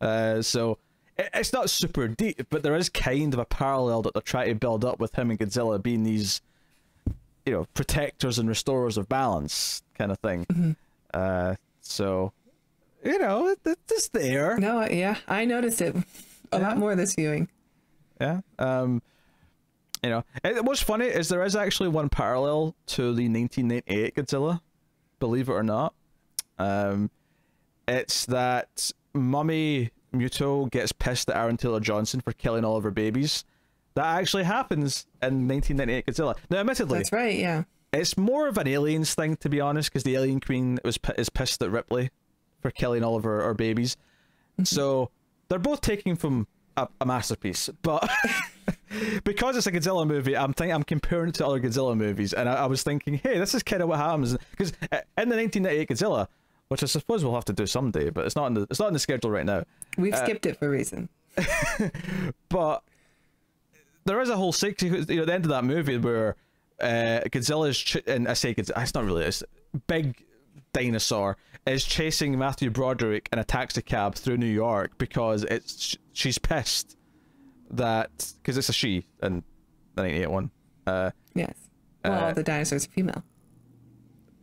So it's not super deep, but there is kind of a parallel that they're trying to build up with him and Godzilla being these, you know, protectors and restorers of balance kind of thing. So, you know, it's there. No, yeah, I noticed it a lot more this viewing. Yeah. You know, what's funny is there is actually one parallel to the 1998 Godzilla, believe it or not. It's that Mummy Muto gets pissed at Aaron Taylor Johnson for killing all of her babies. That actually happens in 1998 Godzilla. Now, admittedly, that's right. Yeah, It's more of an Aliens thing, to be honest, because the Alien Queen is pissed at Ripley for killing all of her babies. So they're both taking from a masterpiece, but because it's a Godzilla movie, I'm comparing it to other Godzilla movies, and I was thinking, hey, this is kind of what happens, because in the 1998 Godzilla, which I suppose we'll have to do someday, but it's not in the schedule right now. We've skipped it for a reason. But there is a whole sequence, at the end of that movie where Godzilla's and I say Godzilla, it's not really, it's big dinosaur is chasing Matthew Broderick in a taxi cab through New York because she's pissed that, because it's a she in the 98 one. Yes. Well, the dinosaurs are female.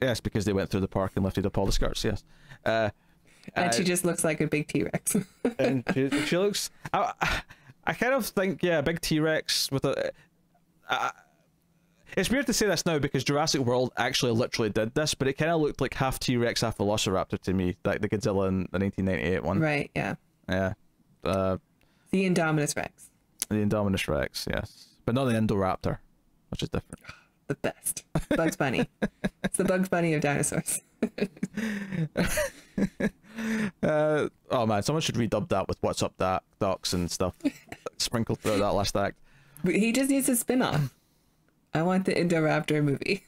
Yes, because they went through the park and lifted up all the skirts. Yes. And she just looks like a big T-Rex. And she looks. I kind of think, yeah, a big T-Rex with a. It's weird to say this now because Jurassic World actually literally did this, but it kind of looked like half T-Rex, half Velociraptor to me, like the Godzilla in the 1998 one. Right, yeah. Yeah. The Indominus Rex. The Indominus Rex, yes. But not the Indoraptor, which is different. The best. Bugs Bunny. It's the Bugs Bunny of dinosaurs. Oh man, someone should redub that with What's Up That Ducks and stuff sprinkled through that last act. But he just needs a spin-off. I want the Indoraptor movie.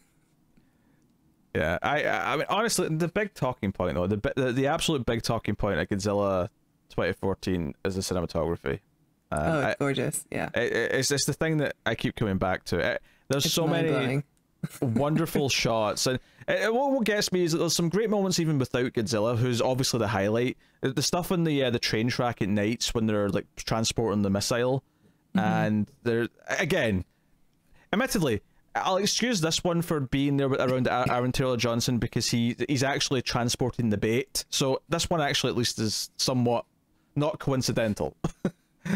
Yeah, I mean, honestly, the big talking point though, the absolute big talking point at Godzilla 2014 is the cinematography. It's gorgeous. Yeah, it's the thing that I keep coming back to. There's so many wonderful shots, and what gets me is that there's some great moments even without Godzilla, who's obviously the highlight. The stuff on the train track at nights when they're like transporting the missile, and they're again. Admittedly, I'll excuse this one for being there around Aaron Taylor Johnson because he's actually transporting the bait. So this one actually at least is somewhat not coincidental.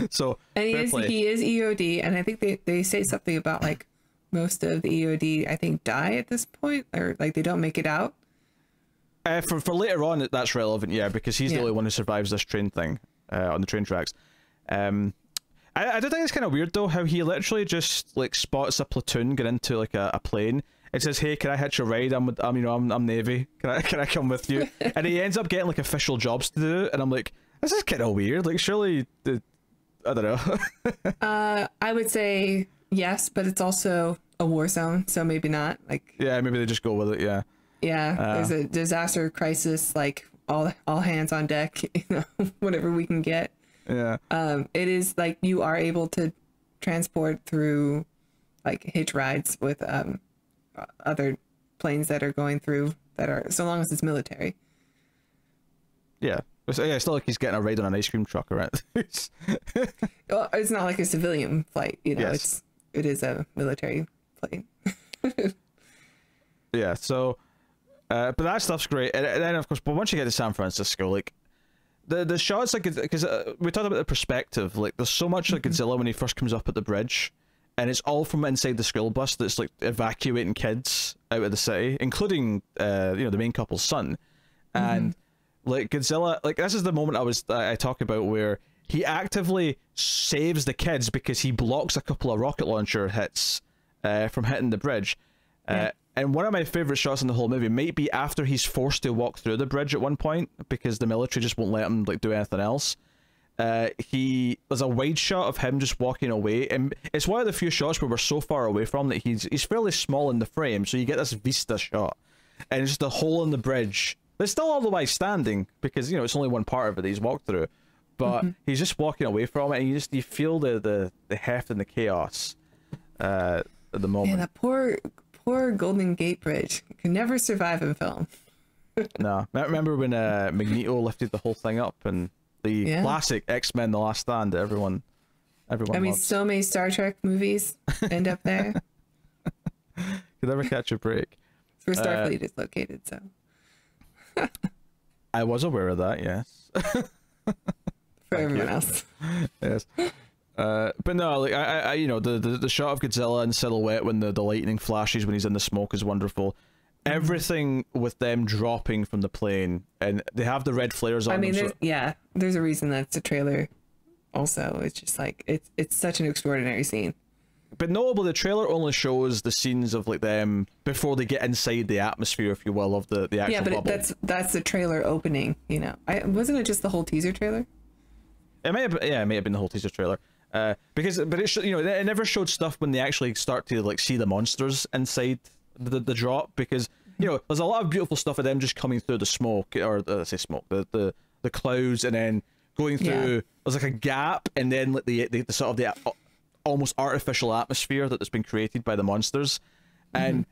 So and he is EOD, and I think they say something about like most of the EOD I think die at this point, or like they don't make it out. For later on that's relevant, yeah, because he's the only one who survives this train thing on the train tracks. I do think it's kind of weird though how he literally just like spots a platoon get into like a plane. It says, "Hey, can I hitch a ride? I'm Navy. Can I come with you?" And he ends up getting like official jobs to do, and I'm like, this is kind of weird. Like, surely I don't know. I would say yes, but it's also a war zone, so maybe not. Like, yeah, maybe they just go with it. Yeah. Yeah, there's a disaster crisis, like all hands on deck. Whatever we can get. Yeah. It is like you are able to transport through like hitch rides with other planes that are going through that are, so long as it's military. Yeah. It's not like he's getting a ride on an ice cream truck, right? Well, it's not like a civilian flight, Yes. it is a military plane. Yeah. So, but that stuff's great, and then of course, but once you get to San Francisco, like. The shots, like, because we talked about the perspective, like there's so much like Godzilla when he first comes up at the bridge, and it's all from inside the school bus that's like evacuating kids out of the city, including the main couple's son, and like Godzilla, like this is the moment I talk about where he actively saves the kids because he blocks a couple of rocket launcher hits from hitting the bridge. And one of my favorite shots in the whole movie might be after he's forced to walk through the bridge at one point because the military just won't let him like do anything else. There's a wide shot of him just walking away, and it's one of the few shots where we're so far away from that he's fairly small in the frame, so you get this vista shot, and it's just a hole in the bridge. There's still otherwise standing because it's only one part of it that he's walked through, but he's just walking away from it, and you feel the heft and the chaos at the moment. Yeah, that poor Golden Gate Bridge can never survive in film. No, I remember when Magneto lifted the whole thing up, and the classic X-Men: The Last Stand that everyone I mean, loves. So many Star Trek movies end up there. Could never catch a break. It's where Starfleet is located, so. I was aware of that, yes. For everyone else. Yes. But no, like I the shot of Godzilla in silhouette when the lightning flashes when he's in the smoke is wonderful. Everything with them dropping from the plane, and they have the red flares on. I mean, them, there's a reason that's a trailer. Also, it's just like it's such an extraordinary scene. but notably, the trailer only shows the scenes of like them before they get inside the atmosphere, if you will, of the actual yeah, but bubble. that's the trailer opening. You know, wasn't it just the whole teaser trailer? It may have, it may have been the whole teaser trailer. But it never showed stuff when they actually start to like see the monsters inside the drop, because there's a lot of beautiful stuff of them just coming through the smoke, or say smoke, the clouds, and then going through. There's like a gap, and then like the sort of the almost artificial atmosphere that's been created by the monsters, and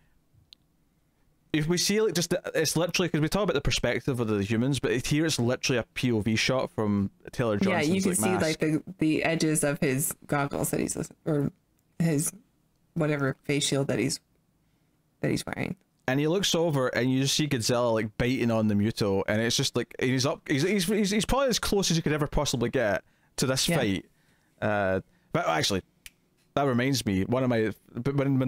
if we see like it's literally, because we talk about the perspective of the humans, but here it's literally a POV shot from Taylor Johnson's. Yeah, you can see mask. like the edges of his goggles that he's, or his whatever face shield that he's wearing. And he looks over, and you just see Godzilla like biting on the Muto, and it's just like he's probably as close as you could ever possibly get to this fight. But actually, that reminds me, when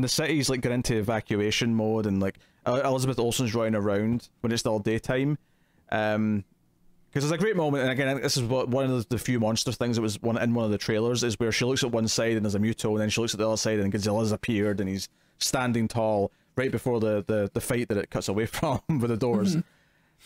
the city's like going into evacuation mode, and like Elizabeth Olsen's running around when it's still daytime, because there's a great moment, and again, this is one of the few monster things that was in one of the trailers, is where she looks at one side and there's a Muto, and then she looks at the other side and Godzilla's appeared and he's standing tall right before the fight that it cuts away from with the doors.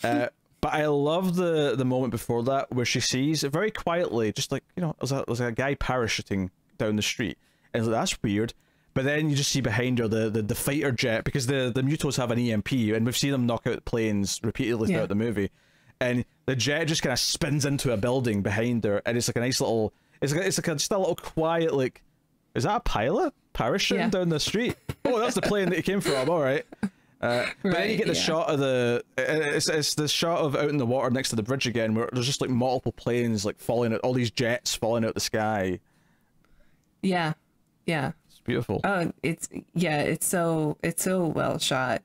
But I love the moment before that where she sees very quietly, just like, there's a guy parachuting down the street, and it's like, that's weird. But then you just see behind her the fighter jet, because the Mutos have an EMP, and we've seen them knock out planes repeatedly throughout the movie, and the jet just kind of spins into a building behind her, and it's like a nice little, just a little quiet, like, is that a pilot parachuting down the street? Oh, that's the plane that he came from. All right. But then you get the shot of it's the shot of out in the water next to the bridge again, where there's just like multiple planes like falling out, all these jets falling out the sky. Yeah. It's beautiful. Oh, it's so well shot.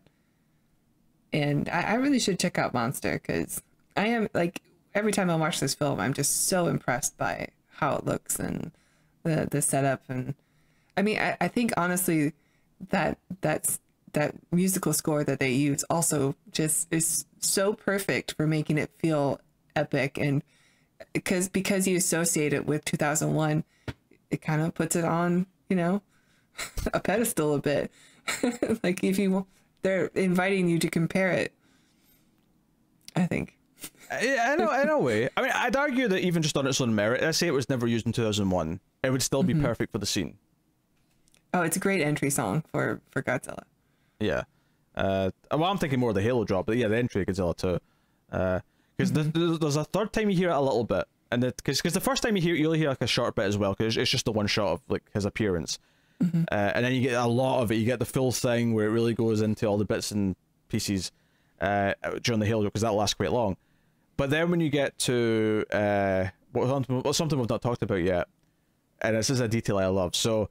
And I really should check out Monster, because I am, like, every time I watch this film, I'm just so impressed by how it looks and the setup. And I mean, I think honestly that musical score that they use also just is so perfect for making it feel epic, and because you associate it with 2001, it kind of puts it on, a pedestal a bit. Like, they're inviting you to compare it, I think. Yeah, in a way. I mean, I'd argue that even just on its own merit, I say it was never used in 2001, it would still be perfect for the scene. Oh, it's a great entry song for Godzilla. Yeah. Well, I'm thinking more of the Halo drop, but yeah, the entry of Godzilla too. Because there's a third time you hear it a little bit, and because the first time you only hear like a short bit as well, because it's just the one shot of like his appearance, and then you get a lot of it. You get the full thing where it really goes into all the bits and pieces during the Halo, because that lasts quite long. But then when you get to what's something we've not talked about yet, and this is a detail I love. So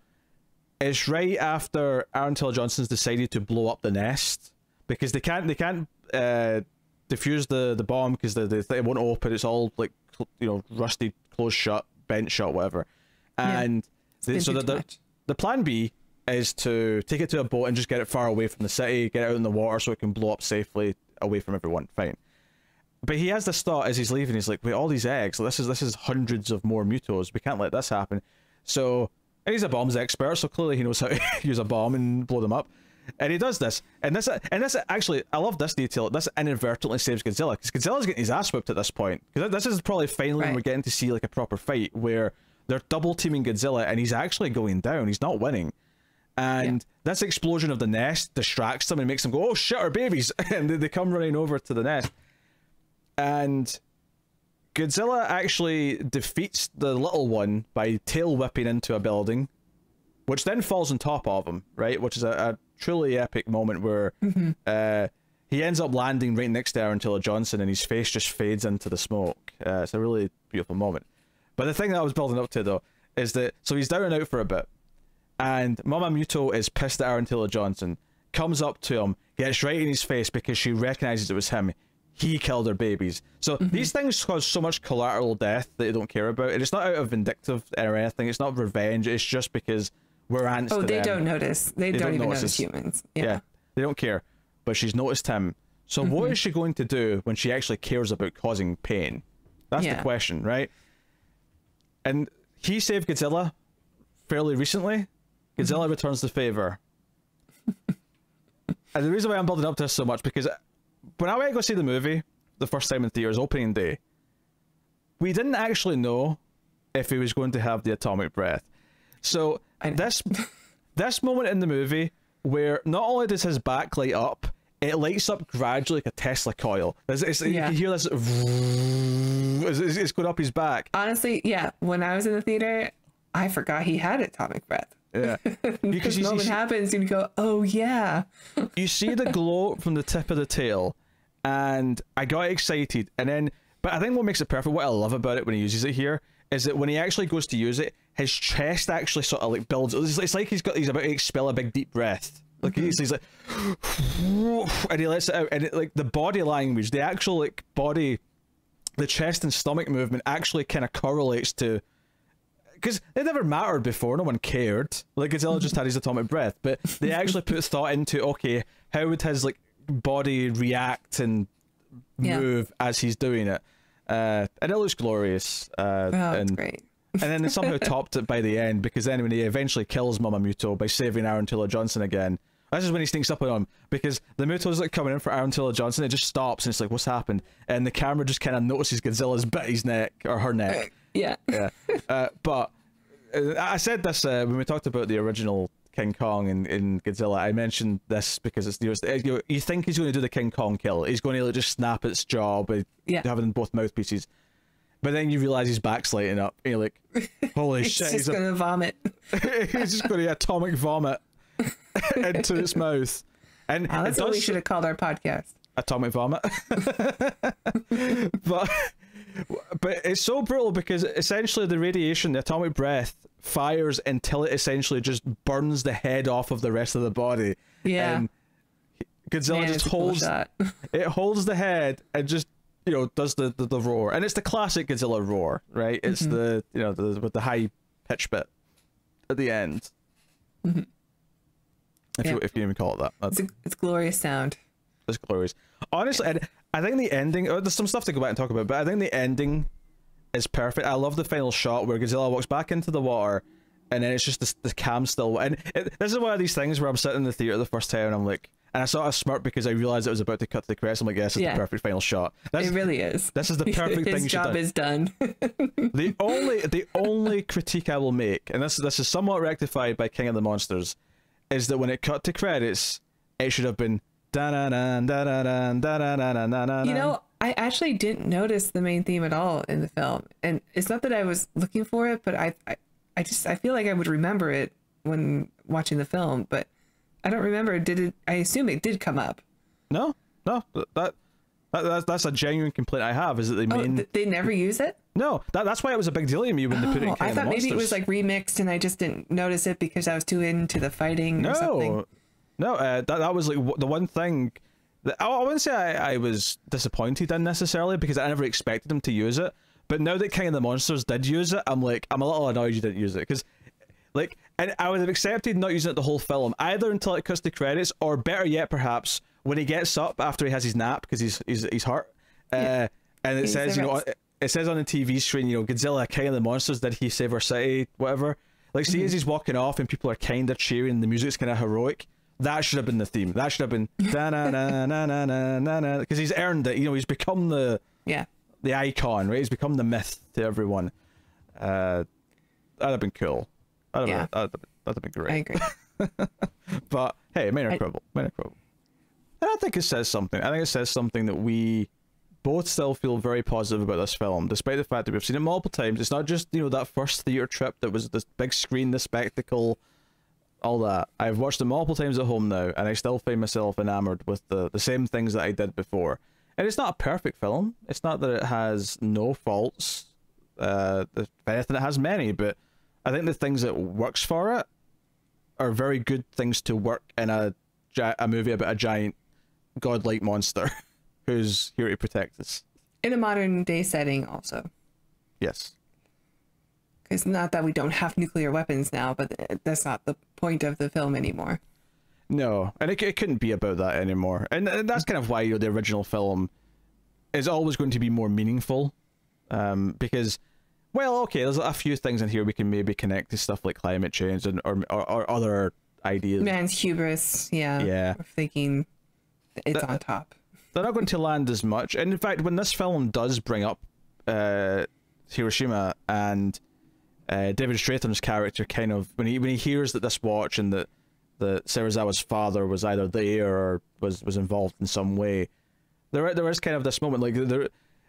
it's right after Aaron Taylor Johnson's decided to blow up the nest, because they can't defuse the bomb, because it won't open. It's all like rusty, closed shut, bent shut, whatever. And the plan B is to take it to a boat and just get it far away from the city, get it out in the water so it can blow up safely away from everyone. Fine. But he has this thought as he's leaving. He's like, wait, all these eggs, this is hundreds of more Mutos. We can't let this happen. So, and he's a bombs expert, so clearly he knows how to use a bomb and blow them up. And he does this. And this actually, I love this detail. This inadvertently saves Godzilla, because Godzilla's getting his ass whipped at this point. Because this is probably finally when we're getting to see like a proper fight where they're double teaming Godzilla, and he's actually going down. He's not winning. And this explosion of the nest distracts them and makes them go, oh shit, our babies. And they come running over to the nest. And Godzilla actually defeats the little one by tail whipping into a building, which then falls on top of him, right? Which is a truly epic moment where he ends up landing right next to Aaron Taylor Johnson, and his face just fades into the smoke. It's a really beautiful moment. But the thing that I was building up to, though, is that, so he's down and out for a bit, and Mama Muto is pissed at Aaron Taylor Johnson, comes up to him, gets right in his face because she recognizes it was him. He killed her babies. So these things cause so much collateral death that they don't care about. And it's not out of vindictive or anything. It's not revenge. It's just because we're ants to them. They don't notice. They don't even notice humans. Yeah, they don't care. But she's noticed him. So what is she going to do when she actually cares about causing pain? That's the question, right? And he saved Godzilla fairly recently, Godzilla returns the favor. And the reason why I'm building up to this so much, because when I went to go see the movie the first time in theaters, opening day, we didn't actually know if he was going to have the atomic breath. So this moment in the movie where not only does his back light up, it lights up gradually like a Tesla coil. You hear this, it's going up his back. Honestly, yeah. When I was in the theater, I forgot he had atomic breath. Yeah. Because the moment happens, you go, oh yeah. You see the glow from the tip of the tail, and I got excited. And then, but I think what makes it perfect, what I love about it when he uses it here, is that when he actually goes to use it, his chest actually sort of like builds. It's like he's about to expel a big deep breath. Like he's like, and he lets it out, and like the body language, the actual like body, the chest and stomach movement actually kind of correlates to, because it never mattered before, no one cared. Like Godzilla just had his atomic breath, but they actually put thought into, okay, how would his like body react and move as he's doing it, and it looks glorious. It's great. And then they somehow topped it by the end, because then when he eventually kills Mama Muto by saving Aaron Taylor Johnson again, this is when he sneaks up on him, because the Muto's like coming in for Aaron Taylor Johnson, it just stops and it's like, what's happened? And the camera just kind of notices Godzilla's bit his neck, or her neck. Yeah. But I said this when we talked about the original King Kong in Godzilla. I mentioned this because it's you think he's going to do the King Kong kill. He's going to like, just snap its jaw by having both mouthpieces. But then you realise his back's lighting up. And you're like, holy shit. He's just going to vomit. He's just going to atomic vomit into its mouth. And that's what we should have called our podcast. Atomic vomit. But it's so brutal because essentially the radiation, the atomic breath, fires until it essentially just burns the head off of the rest of the body. Yeah. And Godzilla just holds it holds the head and just does the roar, and it's the classic Godzilla roar, right? It's the with the high pitch bit at the end. If you even call it that. It's glorious sound. It's glorious. Honestly, and I think the ending. There's some stuff to go back and talk about, but I think the ending is perfect. I love the final shot where Godzilla walks back into the water, and then it's just the cam still. And this is one of these things where I'm sitting in the theater the first time, and I'm like. And I sort of smirked because I realized it was about to cut to the credits. I'm like, yes, it's the perfect final shot. It really is. This is the perfect thing. His job is done. The only critique I will make, and this is somewhat rectified by King of the Monsters, is that when it cut to credits, it should have been da-na-na, da-na-na, da-na-na. I actually didn't notice the main theme at all in the film, and it's not that I was looking for it, but I feel like I would remember it when watching the film, but. I don't remember. Did it? I assume it did come up. No. That's a genuine complaint I have. Is that they never use it? No, that's why it was a big deal to me when they put it in. I thought maybe it was like remixed and I just didn't notice it because I was too into the fighting or something. No, that was like the one thing that I wouldn't say I was disappointed in necessarily, because I never expected them to use it. But now that King of the Monsters did use it, I'm a little annoyed you didn't use it, because. And I would have accepted not using it the whole film, either until it cuts the credits, or better yet, perhaps when he gets up after he has his nap because he's hurt, and it says it says on the TV screen, Godzilla, King of the Monsters, did he save our city, whatever. Like, see, as he's walking off and people are kind of cheering, and the music's kind of heroic. That should have been the theme. That should have been da na na na na na na na, because he's earned it. He's become the icon, right? He's become the myth to everyone. That'd have been cool. That'd have been great. I agree. But hey, minor quibble. And I think it says something. I think it says something that we both still feel very positive about this film, despite the fact that we've seen it multiple times. It's not just that first theater trip that was this big screen, the spectacle, all that. I've watched it multiple times at home now, and I still find myself enamored with the same things that I did before. And it's not a perfect film. It's not that it has no faults. If anything, it has many, but I think the things that works for it are very good things to work in a movie about a giant godlike monster who's here to protect us. In a modern day setting also. Yes. It's not that we don't have nuclear weapons now, but that's not the point of the film anymore. No, and it couldn't be about that anymore. And that's kind of why the original film is always going to be more meaningful, because Well, okay, there's a few things in here we can maybe connect to stuff like climate change and or other ideas. Man's hubris, Yeah. of thinking it's on top. They're not going to land as much. And in fact, when this film does bring up Hiroshima and David Strathairn's character kind of, when he hears that this watch and that Serizawa's father was either there or was involved in some way, there is kind of this moment, like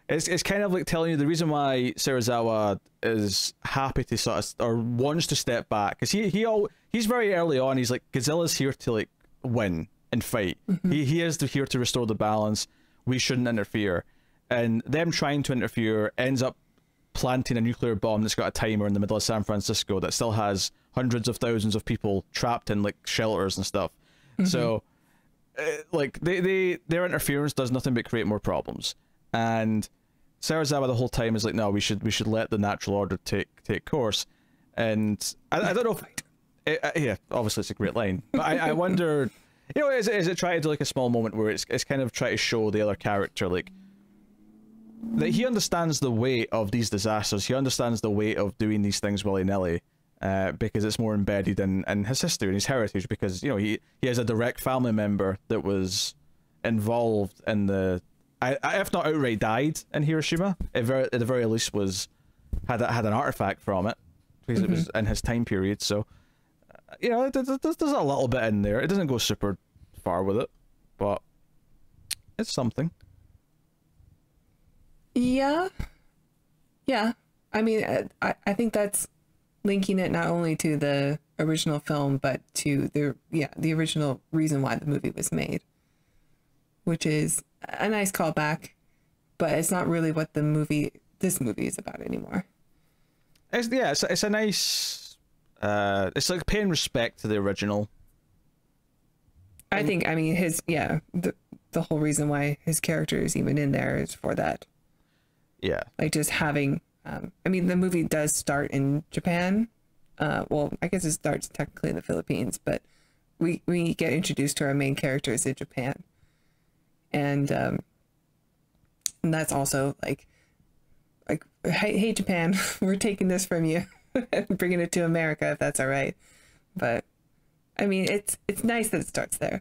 it's kind of like telling you the reason why Serizawa is happy to sort of, or wants to step back, because he's very early on, he's like, Godzilla's here to like win and fight. He is here to restore the balance. We shouldn't interfere. And them trying to interfere ends up planting a nuclear bomb that's got a timer in the middle of San Francisco that still has hundreds of thousands of people trapped in like shelters and stuff. So like their interference does nothing but create more problems. And Serizawa the whole time is like, no, we should let the natural order take course. And I don't know if yeah, obviously it's a great line, but I wonder, you know, is it trying to do like a small moment where it's kind of trying to show the other character like that he understands the weight of these disasters, he understands the weight of doing these things willy-nilly, because it's more embedded in his history and his heritage, because, you know, he has a direct family member that was involved in the, if not outright died in Hiroshima, at the very least had an artifact from it, because it was in his time period. So, you know, there's a little bit in there. It doesn't go super far with it, but it's something. Yeah. I mean, I think that's linking it not only to the original film, but to the original reason why the movie was made, which is a nice callback, but it's not really what this movie is about anymore. It's a nice, it's like paying respect to the original. I think, I mean, the whole reason why his character is even in there is for that. Yeah. Like just having, I mean, the movie does start in Japan. Well, I guess it starts technically in the Philippines, but we get introduced to our main characters in Japan. And that's also like, hey, Japan, we're taking this from you and bringing it to America, if that's all right. But I mean, it's nice that it starts there.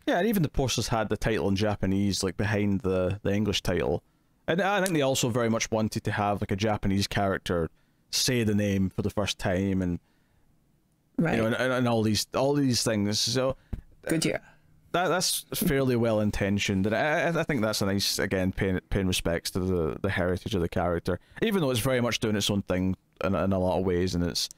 Yeah, and even the posters had the title in Japanese, like behind the English title. And I think they also very much wanted to have like a Japanese character say the name for the first time, and right, you know, and all these things. So Godzilla. That's fairly well intentioned, and I think that's a nice, again, paying respects to the heritage of the character, even though it's very much doing its own thing in a lot of ways, and it's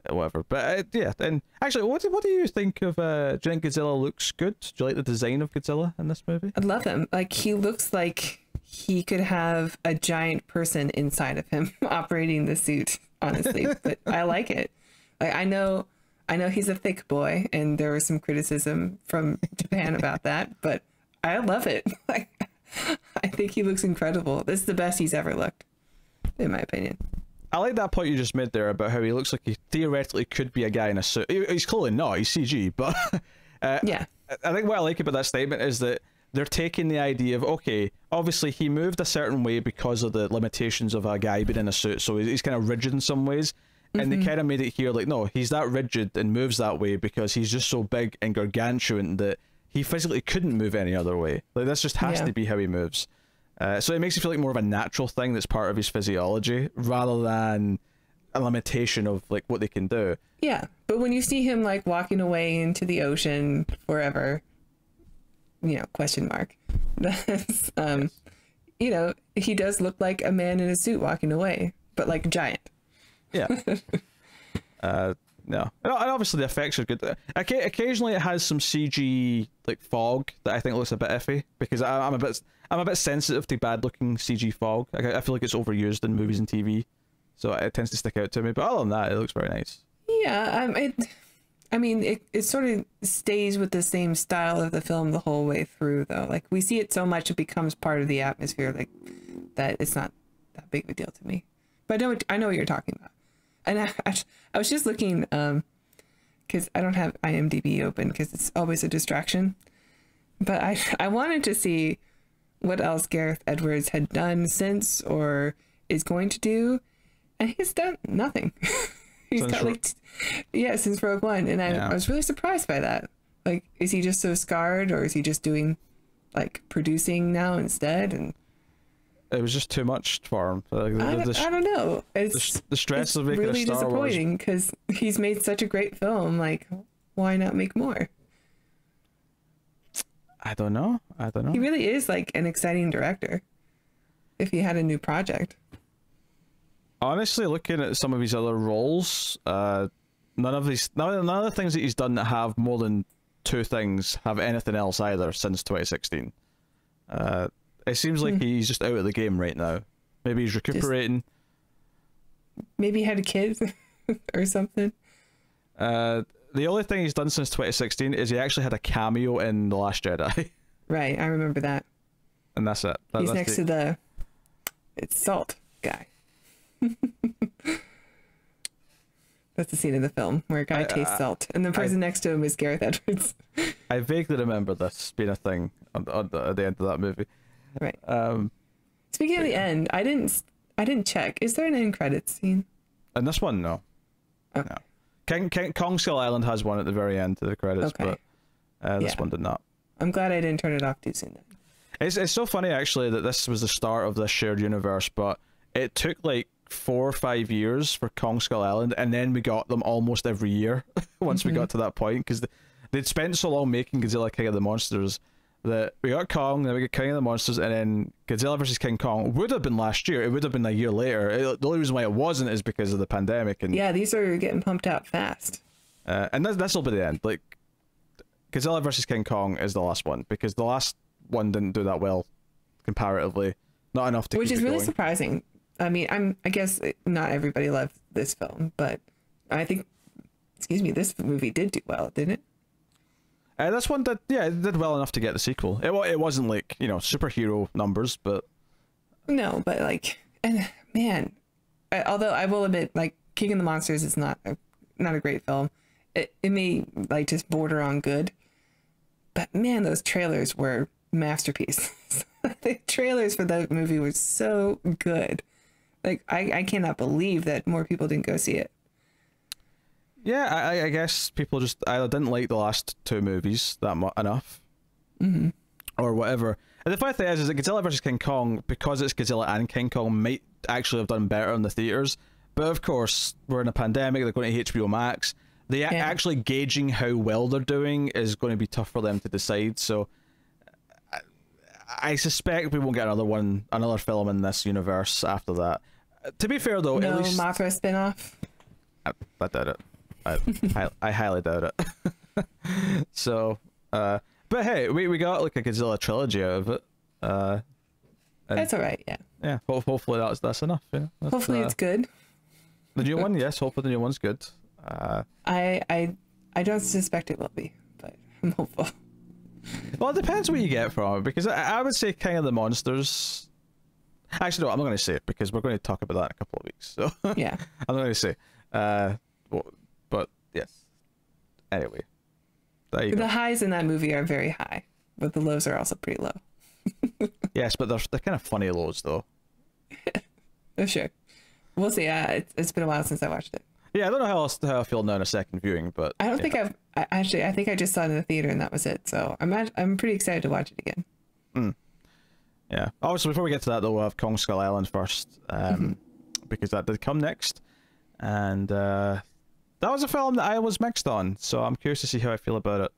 whatever. But yeah, and actually, what do you think of? Do you think Godzilla looks good? Do you like the design of Godzilla in this movie? I love him. Like, he looks like he could have a giant person inside of him operating the suit, honestly. But I like it. Like, I know he's a thick boy, and there was some criticism from Japan about that, but I love it. Like, I think he looks incredible. This is the best he's ever looked, in my opinion. I like that point you just made there about how he looks like he theoretically could be a guy in a suit. He's clearly not, he's CG, but yeah. I think what I like about that statement is that they're taking the idea of, okay, obviously he moved a certain way because of the limitations of a guy being in a suit, so he's kind of rigid in some ways. And they kind of made it here like, no, he's that rigid and moves that way because he's just so big and gargantuan that he physically couldn't move any other way. Like, this just has to be how he moves. So it makes it feel like more of a natural thing that's part of his physiology rather than a limitation of like what they can do. Yeah, but when you see him like walking away into the ocean forever, you know, question mark. Yes. You know, he does look like a man in a suit walking away, but like giant. Yeah. No, and obviously the effects are good. Occasionally it has some CG like fog that I think looks a bit iffy, because I'm a bit sensitive to bad looking CG fog. I feel like it's overused in movies and TV, so it tends to stick out to me. But other than that, it looks very nice. Yeah, I mean, it sort of stays with the same style of the film the whole way through, though. Like, we see it so much it becomes part of the atmosphere, like that. It's not that big of a deal to me. But I know what you're talking about. And I was just looking, because I don't have IMDb open because it's always a distraction. But I wanted to see what else Gareth Edwards had done since or is going to do. and he's done nothing. He's Since got like, yeah, since Rogue One, and Yeah. I was really surprised by that. Like, is he just so scarred, or is he just doing, like, producing now instead? And it was just too much for him. Like, I don't know. It's the stress it's of making really a Star Wars. disappointing because he's made such a great film. Like, why not make more? I don't know. He really is like an exciting director. If he had a new project. Honestly, looking at some of his other roles, none of the things that he's done that have more than 2 things have anything else either since 2016. It seems like he's just out of the game right now. Maybe he's recuperating. Maybe he had a kid or something. The only thing he's done since 2016 is he actually had a cameo in The Last Jedi. Right, I remember that. And that's it. He's That's next to the salt guy. That's the scene of the film where a guy tastes salt, and the person next to him is Gareth Edwards. I vaguely remember this being a thing at the end of that movie. Right. Speaking of the end, I didn't check. Is there an end credits scene? And this one, no. Okay. No. Kong Skull Island has one at the very end of the credits, Okay. but this one did not. I'm glad I didn't turn it off too soon then. It's so funny actually that this was the start of this shared universe, but it took like 4 or 5 years for Kong Skull Island, and then we got them almost every year once we got to that point, because they'd spent so long making Godzilla King of the Monsters that we got Kong, then we got King of the Monsters, and then Godzilla vs. King Kong would have been last year. It would have been a year later. The only reason why it wasn't is because of the pandemic. And yeah, these are getting pumped out fast. and this will be the end. Like, Godzilla vs. King Kong is the last one, because the last one didn't do that well comparatively. Not enough to Which keep is it really going. surprising. I mean, I guess not everybody loved this film, but I think, this movie did do well, didn't it? This one did, it did well enough to get the sequel. It wasn't like, superhero numbers, but No, but like, and man, although I will admit, like, King of the Monsters is not a great film. It may like just border on good, but man, those trailers were masterpieces. The trailers for that movie were so good. Like, I cannot believe that more people didn't go see it. yeah, I guess people just either didn't like the last 2 movies enough, or whatever. And the funny thing is that Godzilla vs. King Kong, because it's Godzilla and King Kong, might actually have done better in the theaters. But of course, we're in a pandemic. They're going to HBO Max. Actually gauging how well they're doing is going to be tough for them to decide. So I suspect we won't get another film in this universe after that. To be fair, though, No at least Mothra spinoff. I doubt it. I highly doubt it. So, but hey, we got like a Godzilla trilogy out of it. That's all right. Yeah. Yeah, hopefully that's enough. Yeah, Hopefully it's good. The new one, yes. Hopefully the new one's good. I don't suspect it will be, but I'm hopeful. Well, it depends what you get from it, because I would say King of the Monsters. Actually, no, I'm not going to say it because we're going to talk about that in a couple of weeks. So Yeah. I'm not going to say. But yes. Anyway, there you The go. highs in that movie are very high, but the lows are also pretty low. Yes, but they're kind of funny lows though. Oh, sure. We'll see. It's been a while since I watched it. Yeah, I don't know how I feel now in a second viewing, but I don't think I think I just saw it in the theater and that was it. So I'm pretty excited to watch it again. Yeah. Also, before we get to that, though, we'll have Kong Skull Island first, because that did come next, and that was a film that I was mixed on. So I'm curious to see how I feel about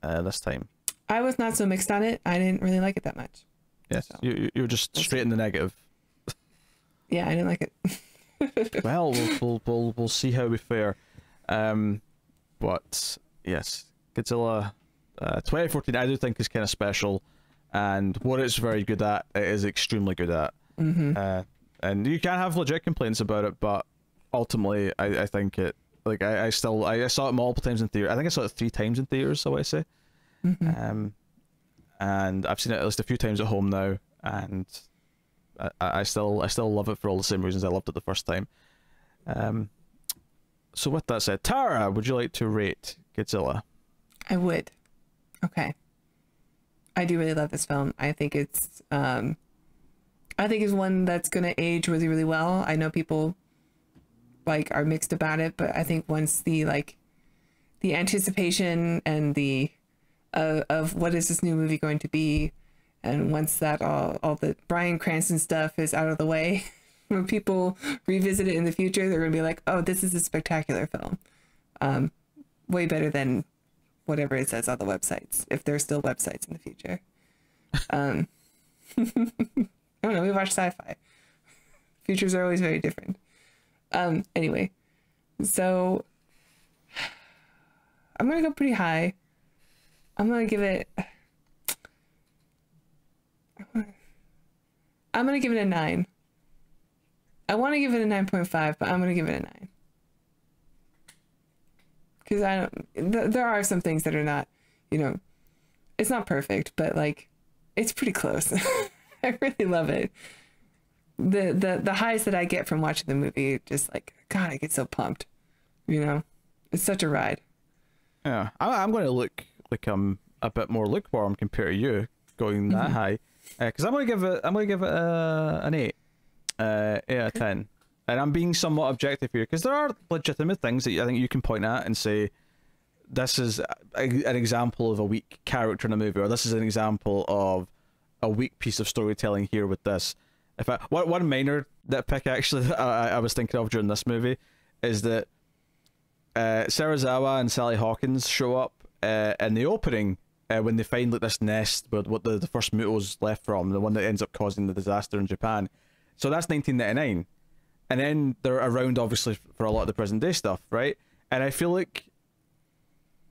it this time. I was not so mixed on it. I didn't really like it that much. Yes, So. you're just straight in the negative. Yeah, I didn't like it. Well, we'll see how we fare. But yes, Godzilla 2014 I do think is kind of special, and what it's very good at, it is extremely good at. And you can have legit complaints about it, but ultimately I think it, like, I saw it multiple times in theater. I think I saw it 3 times in theaters, I would say. And I've seen it at least a few times at home now, and I still love it for all the same reasons I loved it the first time. So with that said, Tara, would you like to rate Godzilla? I would. Okay. I do really love this film. I think it's one that's going to age really, really well. I know people like are mixed about it, but I think once the anticipation and the of what is this new movie going to be, and once that all the Bryan Cranston stuff is out of the way, when people revisit it in the future, they're going to be like, oh, this is a spectacular film. Way better than whatever it says on the websites, if there's still websites in the future. I don't know, we watch sci-fi. Futures are always very different. Anyway, so I'm going to go pretty high. I'm going to give it... I'm going to give it a 9. I want to give it a 9.5, but I'm going to give it a 9. Because I don't... There are some things that are not, you know... It's not perfect, but, like, it's pretty close. I really love it. The highs that I get from watching the movie, just like, God, I get so pumped. You know? It's such a ride. Yeah. I'm going to look like I'm a bit more lukewarm compared to you, going that high. Because I'm going to give it an 8. 8 out of 10. And I'm being somewhat objective here, because there are legitimate things that I think you can point at and say, this is an example of a weak character in a movie, or this is an example of a weak piece of storytelling here with this. One minor nitpick actually that I was thinking of during this movie is that Serizawa and Sally Hawkins show up in the opening when they find like this nest with what the first Muto's left from, the one that ends up causing the disaster in Japan. So that's 1999. And then they're around, obviously, for a lot of the present day stuff, right? And I feel like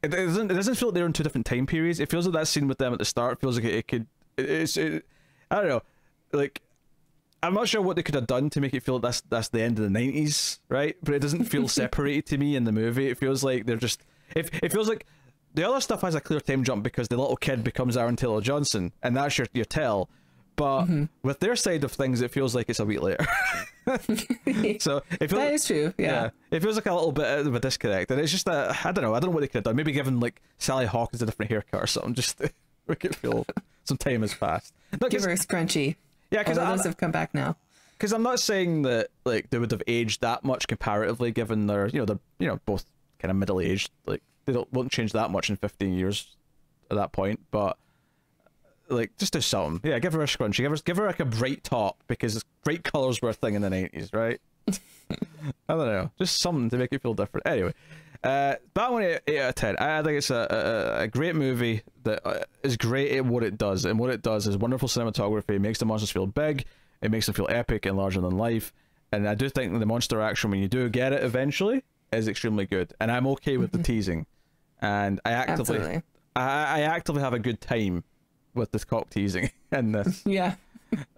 it doesn't feel like they're in two different time periods. It feels like that scene with them at the start feels like it could. I don't know. Like, I'm not sure what they could have done to make it feel like that's the end of the 90s, right? But it doesn't feel separated to me in the movie. It feels like they're just. It feels like the other stuff has a clear time jump because the little kid becomes Aaron Taylor Johnson, and that's your tell. But with their side of things, it feels like it's a week later. So it feels that is true. Yeah, it feels like a little bit of a disconnect, and it's just that I don't know what they could have done. Maybe given like Sally Hawkins a different haircut or something, just to make it feel some time has passed. Give her a scrunchie. Yeah, because those have come back now. Because I'm not saying that like they would have aged that much comparatively, given they're both kind of middle aged. Like they won't change that much in 15 years at that point, but. Like, just do something. Yeah, give her a scrunchie. Give her like a bright top, because bright colours were a thing in the 90s, right? I don't know. Just something to make it feel different. Anyway, that one 8 out of 10. I think it's a great movie that is great at what it does. And what it does is wonderful cinematography. It makes the monsters feel big. It makes them feel epic and larger than life. And I do think the monster action, when you do get it eventually, is extremely good. And I'm okay with the teasing. And I actively have a good time with this cock teasing in this. Yeah.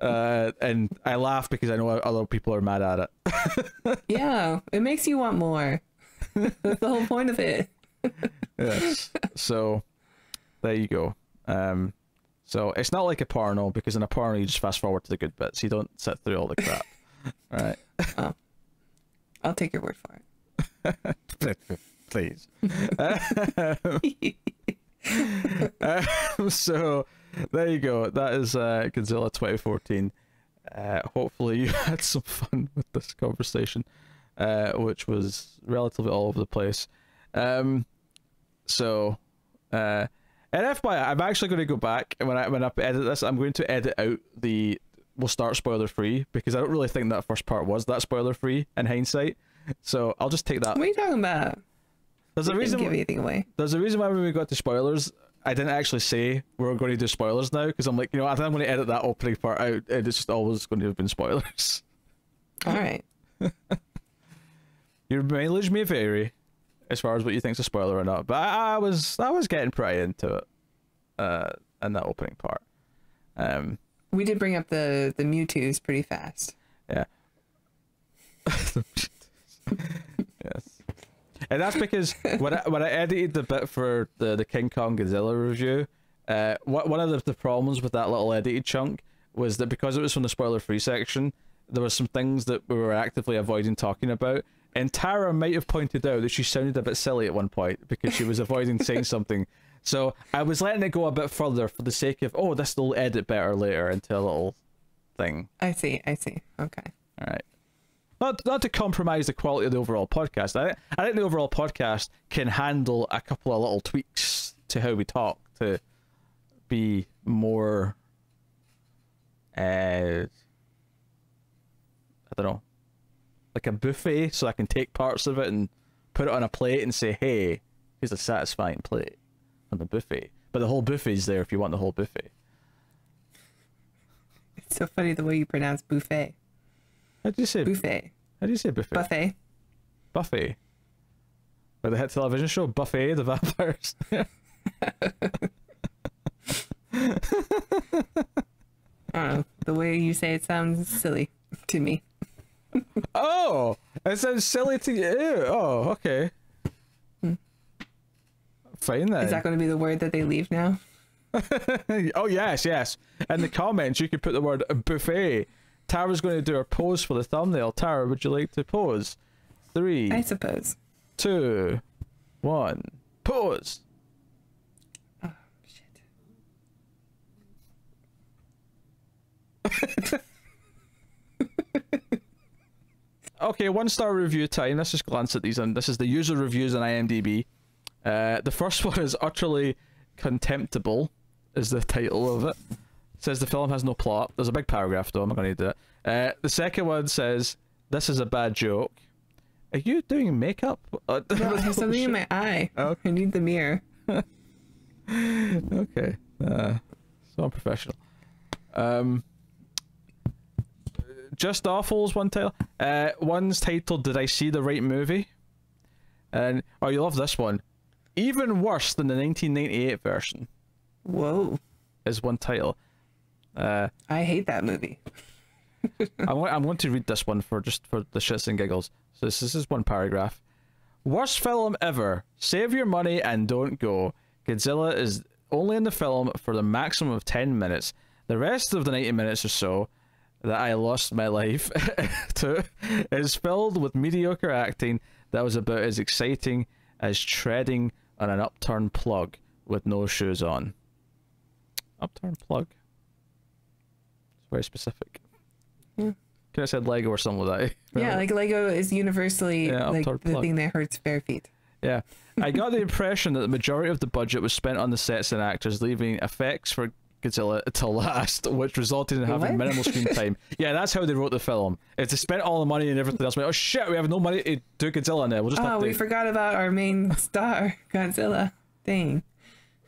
And I laugh because I know other people are mad at it. Yeah, it makes you want more. That's the whole point of it. Yes. So there you go. So it's not like a porno, because in a porno you just fast forward to the good bits. You don't sit through all the crap. Right. Oh. I'll take your word for it. Please. So there you go. That is Godzilla 2014. Hopefully you had some fun with this conversation, which was relatively all over the place. And FYI, I'm actually going to go back, and when I edit this, I'm going to edit out we'll start spoiler free, because I don't really think that first part was that spoiler free in hindsight. So I'll just take that. What are you talking about? There's a reason. Give anything away. There's a reason why when we got to spoilers, I didn't actually say we're going to do spoilers now, because I'm like, I think I'm going to edit that opening part out, and it's just always going to have been spoilers. All right. Your mileage may vary as far as what you think's a spoiler or not, but I was getting pretty into it in that opening part. We did bring up the Mewtwo's pretty fast. Yeah. Yes. And that's because when I edited the bit for the King Kong Godzilla review, one of the problems with that little edited chunk was that because it was from the spoiler-free section, there were some things that we were actively avoiding talking about. And Tara might have pointed out that she sounded a bit silly at one point because she was avoiding saying something. So I was letting it go a bit further for the sake of, this will edit better later into a little thing. I see. Okay. All right. not to compromise the quality of the overall podcast. I think the overall podcast can handle a couple of little tweaks to how we talk to be more I don't know, like a buffet, so I can take parts of it and put it on a plate and say, hey, here's a satisfying plate on the buffet. But the whole buffet's there if you want the whole buffet. It's so funny the way you pronounce buffet. How do you say buffet? How do you say buffet? Buffet. Buffet. By the hit television show Buffet the Vampires. I don't know. The way you say it sounds silly to me. Oh, it sounds silly to you. Oh, okay. Fine then. Is that going to be the word that they leave now? Oh, yes. In the comments, you could put the word buffet. Tara's going to do her pose for the thumbnail. Tara, would you like to pose? 3, I suppose. 2, 1, pose. Oh, shit. Okay, 1-star review time. Let's just glance at these. And this is the user reviews on IMDb. The first one is utterly contemptible, is the title of it. It says the film has no plot. There's a big paragraph though, I'm not going to do that. The second one says, this is a bad joke. Are you doing makeup? No, I have something in my eye. Okay. I need the mirror. Okay. So unprofessional. Just Awful's one title. One's titled, Did I See the Right Movie? And, oh, you love this one. Even worse than the 1998 version. Whoa. Is one title. I hate that movie. I'm going to read this one for the shits and giggles. So this is one paragraph. Worst film ever. Save your money and don't go. Godzilla is only in the film for the maximum of 10 minutes. The rest of the 90 minutes or so that I lost my life to is filled with mediocre acting that was about as exciting as treading on an upturned plug with no shoes on. Upturned plug. It's very specific. Yeah. Could have said Lego or something like that. Yeah, like Lego is universally like the thing that hurts bare feet. Yeah. I got the impression that the majority of the budget was spent on the sets and actors, leaving effects for Godzilla to last, which resulted in having minimal screen time. Yeah, that's how they wrote the film. It's they spent all the money and everything else. Like, oh shit, we have no money to do Godzilla now. We'll just we forgot about our main star, Godzilla thing.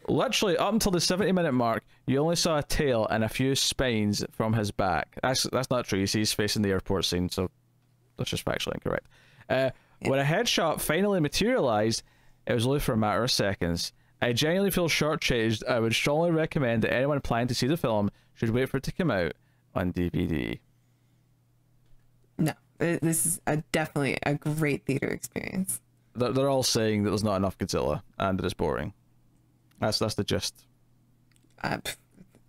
Literally, up until the 70-minute mark, you only saw a tail and a few spines from his back. That's not true. You see he's facing the airport scene, so that's just factually incorrect. When a headshot finally materialized, it was only for a matter of seconds. I genuinely feel shortchanged. I would strongly recommend that anyone planning to see the film should wait for it to come out on DVD. No, this is definitely a great theater experience. They're all saying that there's not enough Godzilla and that it's boring. That's the gist.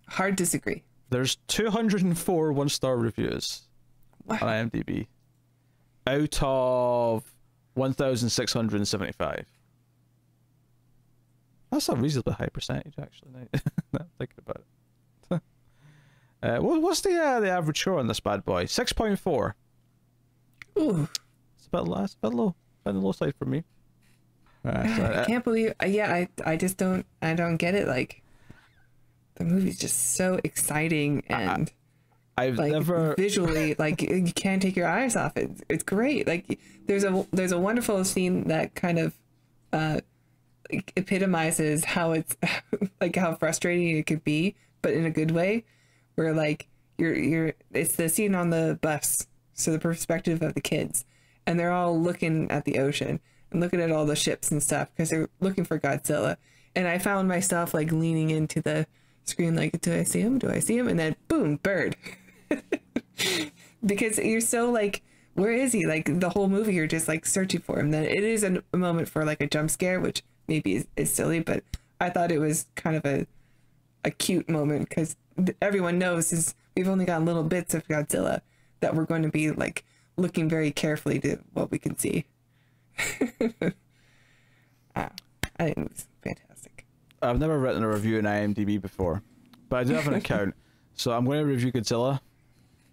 Hard disagree. There's 204 1-star reviews on IMDb out of 1,675. That's a reasonably high percentage, actually. Now thinking about it. What's the average score on this bad boy? 6.4. Ooh, it's a bit low. It's a bit low. On the low side for me. I can't believe. Yeah, I just don't. I don't get it. Like, the movie's just so exciting and I've like, never visually like you can't take your eyes off it. It's great. Like there's a wonderful scene that kind of like, epitomizes how it's like how frustrating it could be, but in a good way. Where like you're it's the scene on the bus, so the perspective of the kids, and they're all looking at the ocean and looking at all the ships and stuff because they're looking for Godzilla. And I found myself like leaning into the screen like, do I see him? Do I see him? And then boom, bird. Because you're so like, where is he? Like the whole movie you're just like searching for him. Then it is a moment for like a jump scare, which maybe is silly, but I thought it was kind of a cute moment because everyone knows is we've only got little bits of Godzilla that we're going to be like looking very carefully to what we can see. I think it was fantastic. I've never written a review in IMDb before, but I do have an account, so I'm going to review Godzilla,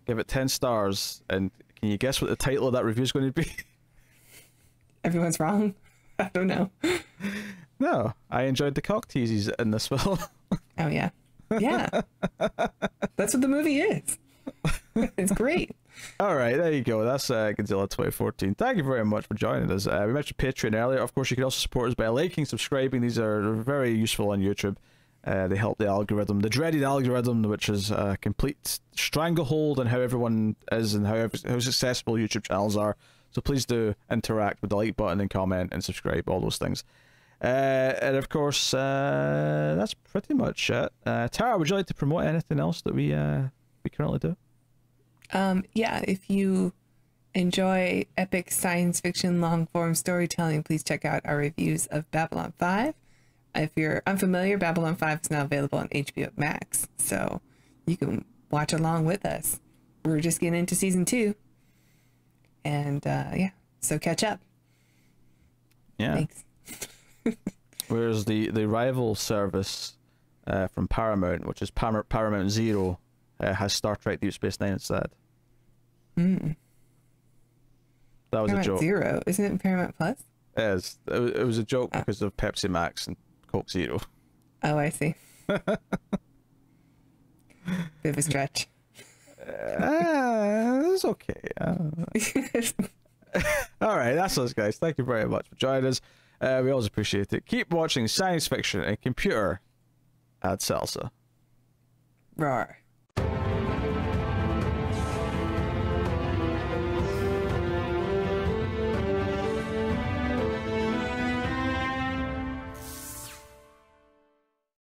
give it 10 stars, and Can you guess what the title of that review is going to be? Everyone's wrong. I don't know. No, I enjoyed the cock teases in this film. Oh yeah, yeah. That's what the movie is. It's great. All right, there you go. That's Godzilla 2014. Thank you very much for joining us. We mentioned Patreon earlier. Of course, you can also support us by liking, subscribing. These are very useful on YouTube. They help the algorithm, the dreaded algorithm, which is a complete stranglehold on how everyone is and how successful YouTube channels are. So please do interact with the like button and comment and subscribe, all those things. And of course, that's pretty much it. Tara, would you like to promote anything else that we currently do? Yeah, if you enjoy epic science fiction long form storytelling, please check out our reviews of Babylon 5. If you're unfamiliar, Babylon 5 is now available on HBO Max, so you can watch along with us. We're just getting into season 2. And yeah, so catch up. Yeah. Thanks. Whereas the rival service from Paramount, which is Paramount Zero, has Star Trek Deep Space Nine instead. Mm. That was Paramount a joke. Zero, isn't it Paramount Plus? It was a joke because of Pepsi Max and Coke Zero. Oh, I see. Bit of a stretch. It's okay. All right, that's us, guys. Thank you very much for joining us. We always appreciate it. Keep watching science fiction and computer ad salsa. Roar.